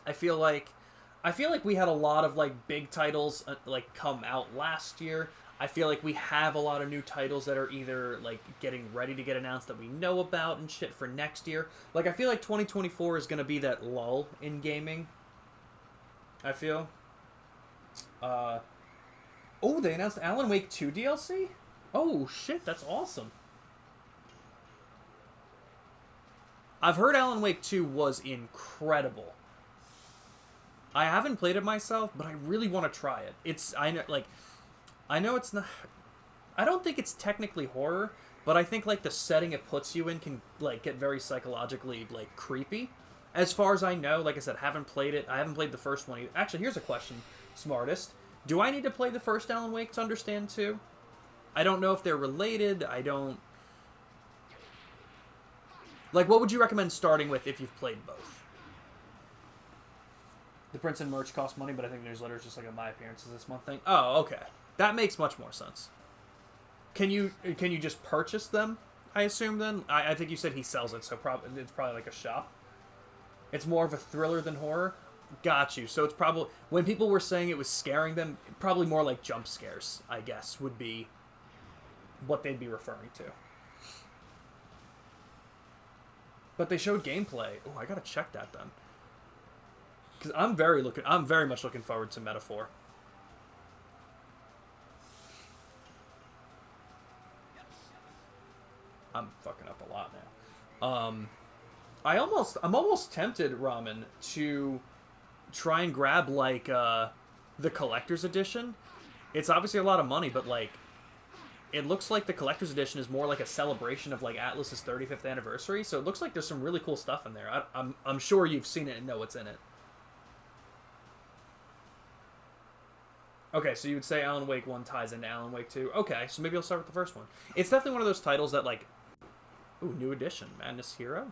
I feel like we had a lot of, like, big titles like come out last year. I feel like we have a lot of new titles that are either, like, getting ready to get announced that we know about and shit for next year. Like, I feel like 2024 is going to be that lull in gaming. I feel. Oh, they announced Alan Wake 2 DLC? Oh, shit, that's awesome. I've heard Alan Wake 2 was incredible. I haven't played it myself, but I really want to try it. I know it's not... I don't think it's technically horror. but I think like the setting it puts you in can like get very psychologically like creepy. As far as I know, like I said, haven't played it. I haven't played the first one either. Actually, here's a question, smartest. Do I need to play the first Alan Wake to understand 2? I don't know if they're related. I don't... Like, what would you recommend starting with if you've played both? The Prince and merch cost money, but I think the newsletter is just like a my appearances this month thing. Oh, okay. That makes much more sense. Can you just purchase them, I assume, then? I think you said he sells it, so it's probably like a shop. It's more of a thriller than horror? Got you. So it's probably... When people were saying it was scaring them, probably more like jump scares, I guess, would be what they'd be referring to. But they showed gameplay. Oh, I gotta check that then. Because I'm very much looking forward to Metaphor. I'm fucking up a lot now. I'm almost tempted, Ramen, to try and grab like the collector's edition. It's obviously a lot of money, but like it looks like the collector's edition is more like a celebration of like Atlus's 35th anniversary. So it looks like there's some really cool stuff in there. I'm sure you've seen it and know what's in it. Okay, so you would say Alan Wake 1 ties into Alan Wake 2. Okay, so maybe I'll start with the first one. It's definitely one of those titles that like... Ooh, new edition. Madness Hero?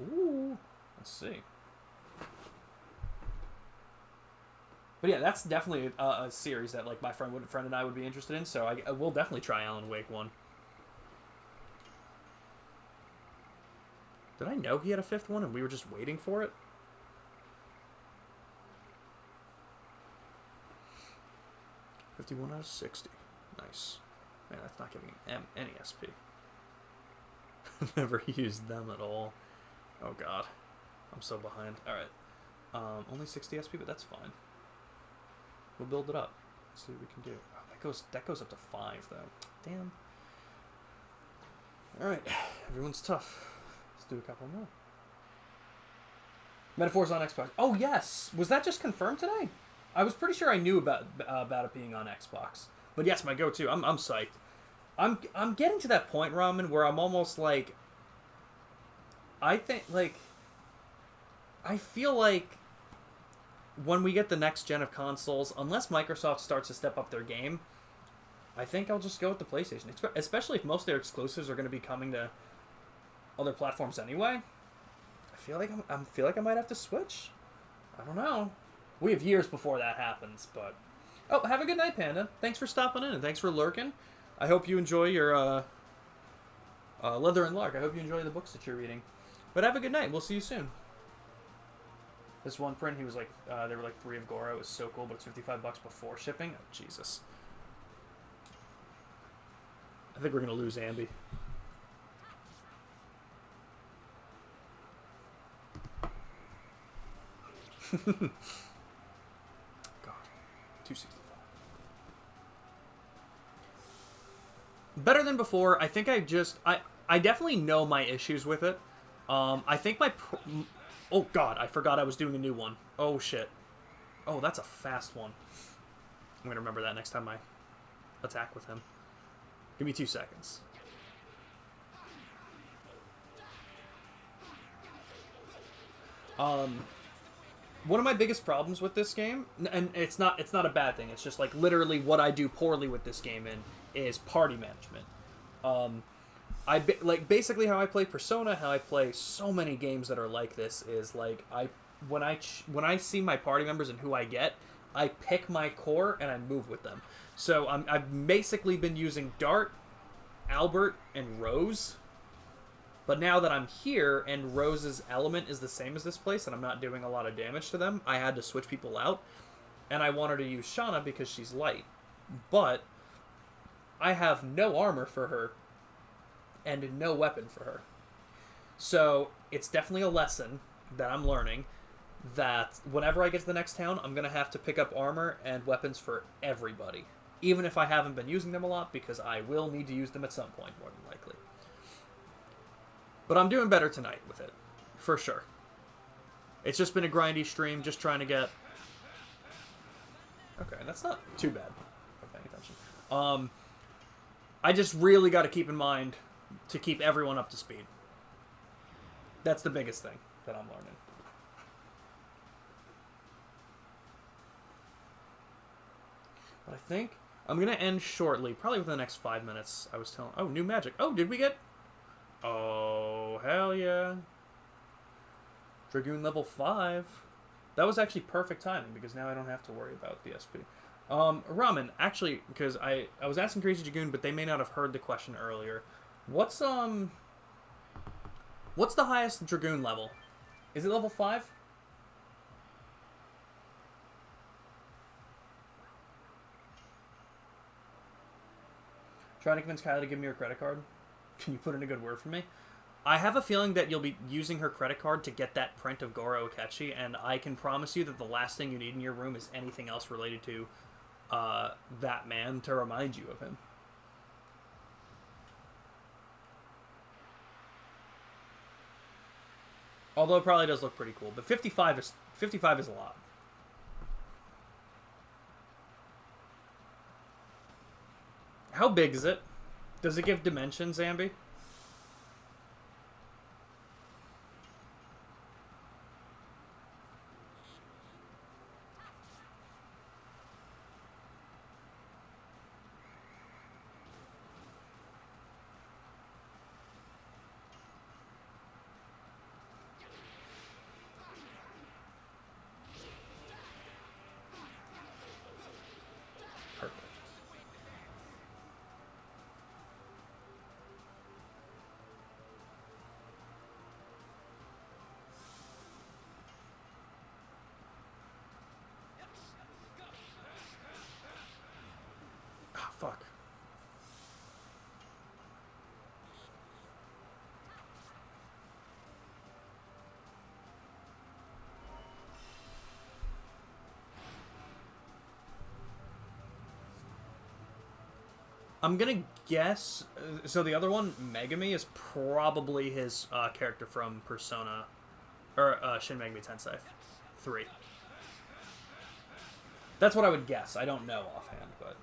Ooh. Let's see. But yeah, that's definitely a series that like my friend and I would be interested in, so I will definitely try Alan Wake 1. Did I know he had a 5th one and we were just waiting for it? $51 out of 60. Nice. Man, that's not giving him any SP. Never used them at all. Oh god. I'm so behind. Alright. Only 60 SP, but that's fine. We'll build it up. Let's see what we can do. Oh, that goes up to 5 though. Damn. Alright. Everyone's tough. Let's do a couple more. Metaphors on Xbox. Oh yes! Was that just confirmed today? I was pretty sure I knew about it being on Xbox. But yes, my go-to. I'm psyched. I'm getting to that point, Ramen, where I'm almost like... I think, like... I feel like when we get the next gen of consoles, unless Microsoft starts to step up their game, I think I'll just go with the PlayStation. Especially if most of their exclusives are going to be coming to other platforms anyway. I feel like I might have to switch. I don't know. We have years before that happens, but... Oh, have a good night, Panda. Thanks for stopping in, and thanks for lurking. I hope you enjoy your, Leather and Lark. I hope you enjoy the books that you're reading. But have a good night. We'll see you soon. This one print, he was like, there were like 3 of Goro. It was so cool, but it's $55 before shipping. Oh, Jesus. I think we're going to lose Ambi. God, 265. Better than before. I think I definitely know my issues with it. I think oh god, I forgot I was doing a new one. Oh shit. Oh, that's a fast one. I'm gonna remember that next time I attack with him. Give me 2 seconds. One of my biggest problems with this game, and it's not a bad thing, it's just like literally what I do poorly with this game is party management. Basically how I play Persona, how I play so many games that are like this is like when I see my party members and who I get, I pick my core and I move with them. So I've basically been using Dart, Albert, and Rose. But now that I'm here and Rose's element is the same as this place and I'm not doing a lot of damage to them, I had to switch people out. And I wanted to use Shauna because she's light. But I have no armor for her and no weapon for her. So it's definitely a lesson that I'm learning that whenever I get to the next town, I'm going to have to pick up armor and weapons for everybody. Even if I haven't been using them a lot, because I will need to use them at some point, more than likely. But I'm doing better tonight with it, for sure. It's just been a grindy stream, just trying to get... Okay, that's not too bad. I'm paying attention. I just really got to keep in mind to keep everyone up to speed. That's the biggest thing that I'm learning. But I think I'm going to end shortly, probably within the next 5 minutes. I was telling... Oh, new magic. Oh, did we get... Oh, hell yeah. Dragoon level 5. That was actually perfect timing, because now I don't have to worry about the SP. Ramen, actually, because I was asking Crazy Dragoon, but they may not have heard the question earlier. What's the highest Dragoon level? Is it level 5? Trying to convince Kylie to give me her credit card. Can you put in a good word for me? I have a feeling that you'll be using her credit card to get that print of Goro Akechi, and I can promise you that the last thing you need in your room is anything else related to that man to remind you of him. Although it probably does look pretty cool, but 55 is a lot. How big is it? Does it give dimensions, Zambi? Fuck. I'm gonna guess. So the other one, Megami, is probably his character from Persona, or Shin Megami Tensei 3. That's what I would guess. I don't know offhand, but.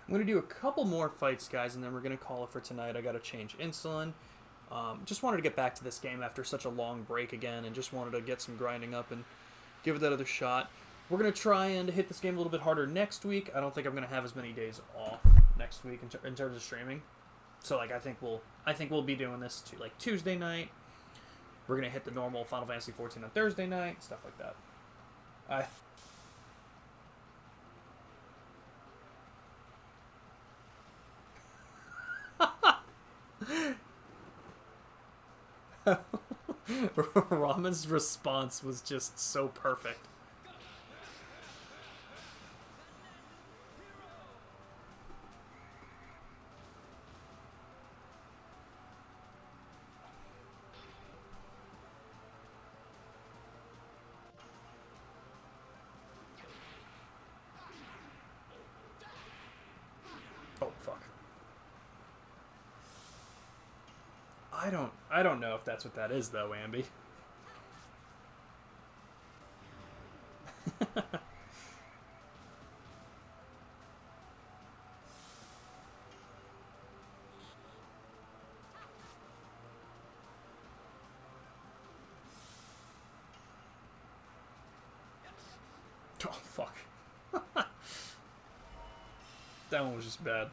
I'm going to do a couple more fights, guys, and then we're going to call it for tonight. I got to change insulin. Just wanted to get back to this game after such a long break again, and just wanted to get some grinding up and give it that other shot. We're going to try and hit this game a little bit harder next week. I don't think I'm going to have as many days off next week in terms of streaming. So, like, I think we'll be doing this to like Tuesday night. We're going to hit the normal Final Fantasy 14 on Thursday night, stuff like that. Ramen's response was just so perfect. Oh, fuck. I don't know if that's what that is, though, Ambi. Oh, fuck. That one was just bad.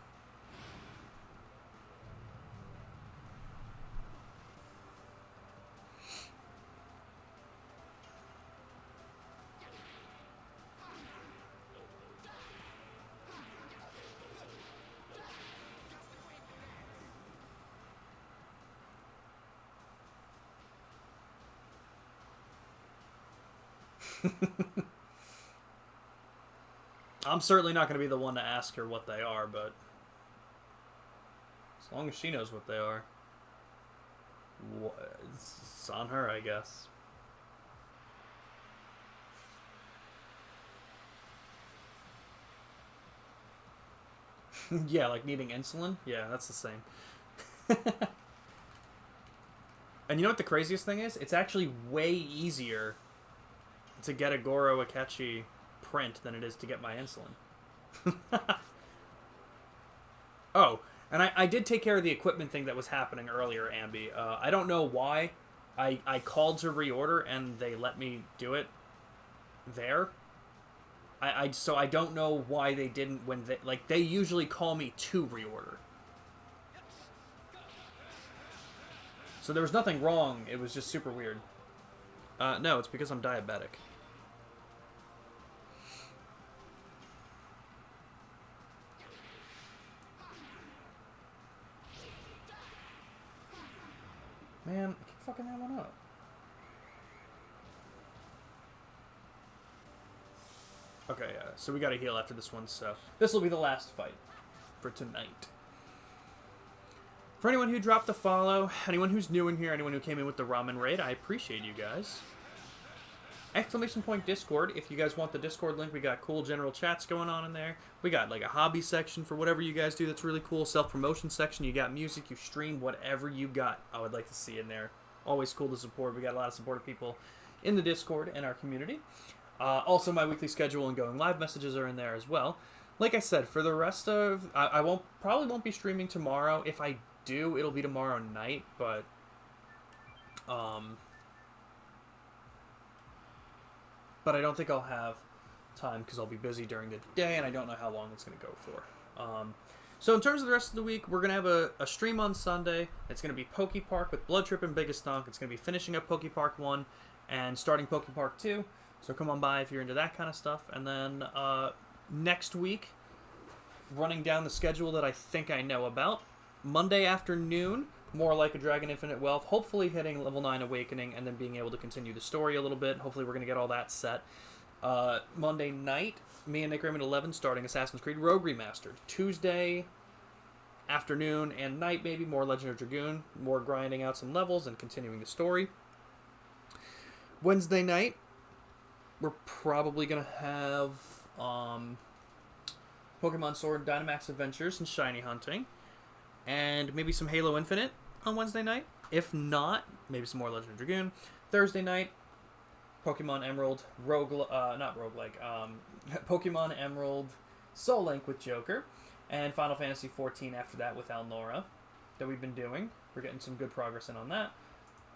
I'm certainly not going to be the one to ask her what they are, but as long as she knows what they are, it's on her, I guess. Yeah, like needing insulin? Yeah, that's the same. And you know what the craziest thing is? It's actually way easier to get a Goro Akechi print than it is to get my insulin. Oh, and I did take care of the equipment thing that was happening earlier, Ambi. I don't know why. I called to reorder and they let me do it there. So I don't know why they didn't when they usually call me to reorder. So there was nothing wrong. It was just super weird. No, it's because I'm diabetic. Man, I keep fucking that one up. Okay, so we gotta heal after this one, so this will be the last fight for tonight. For anyone who dropped a follow, anyone who's new in here, anyone who came in with the ramen raid, I appreciate you guys. Exclamation point Discord. If you guys want the Discord link, we got cool general chats going on in there. We got like a hobby section for whatever you guys do that's really cool. Self-promotion section. You got music, you stream, whatever you got, I would like to see in there. Always cool to support. We got a lot of supportive people in the Discord and our community. Also, my weekly schedule and going live messages are in there as well. Like I said, for the rest of... I probably won't be streaming tomorrow. If I do, it'll be tomorrow night, but... But I don't think I'll have time because I'll be busy during the day and I don't know how long it's going to go for. So in terms of the rest of the week, we're going to have a stream on Sunday. It's going to be Poke Park with Blood Trip and Biggest Thunk. It's going to be finishing up Poke Park 1 and starting Poke Park 2. So come on by if you're into that kind of stuff. And then next week, running down the schedule that I think I know about. Monday afternoon, more like a Dragon Infinite Wealth, hopefully hitting level 9 Awakening and then being able to continue the story a little bit. Hopefully we're going to get all that set. Monday night, me and Nick Raymond 11 starting Assassin's Creed Rogue Remastered. Tuesday afternoon and night, maybe more Legend of Dragoon, more grinding out some levels and continuing the story. Wednesday night, we're probably going to have Pokemon Sword Dynamax Adventures and Shiny Hunting. And maybe some Halo Infinite on Wednesday night. If not, maybe some more Legend of Dragoon. Thursday night, Pokemon Emerald, Pokemon Emerald Soul Link with Joker. And Final Fantasy XIV after that with Alnora that we've been doing. We're getting some good progress in on that.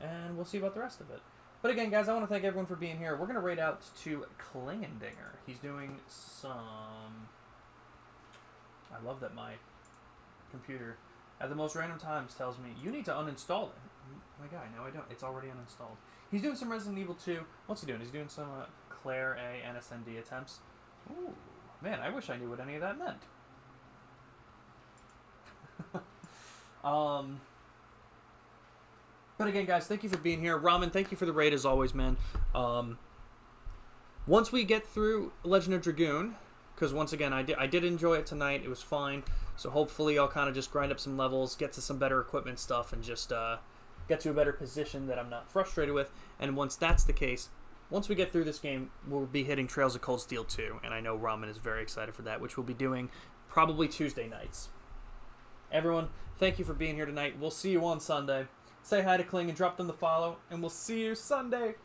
And we'll see about the rest of it. But again, guys, I want to thank everyone for being here. We're going to raid out to Klingendinger. He's doing some... I love that my computer... at the most random times tells me, you need to uninstall it. My guy, no I don't. It's already uninstalled. He's doing some Resident Evil 2. What's he doing? He's doing some Claire A NSND attempts. Ooh, man, I wish I knew what any of that meant. But again, guys, thank you for being here. Ramen, thank you for the raid as always, man. Once we get through Legend of Dragoon, because once again, I did enjoy it tonight. It was fine. So hopefully I'll kind of just grind up some levels, get to some better equipment stuff, and just get to a better position that I'm not frustrated with. And once that's the case, once we get through this game, we'll be hitting Trails of Cold Steel 2. And I know Ramen is very excited for that, which we'll be doing probably Tuesday nights. Everyone, thank you for being here tonight. We'll see you on Sunday. Say hi to Kling and drop them the follow, and we'll see you Sunday.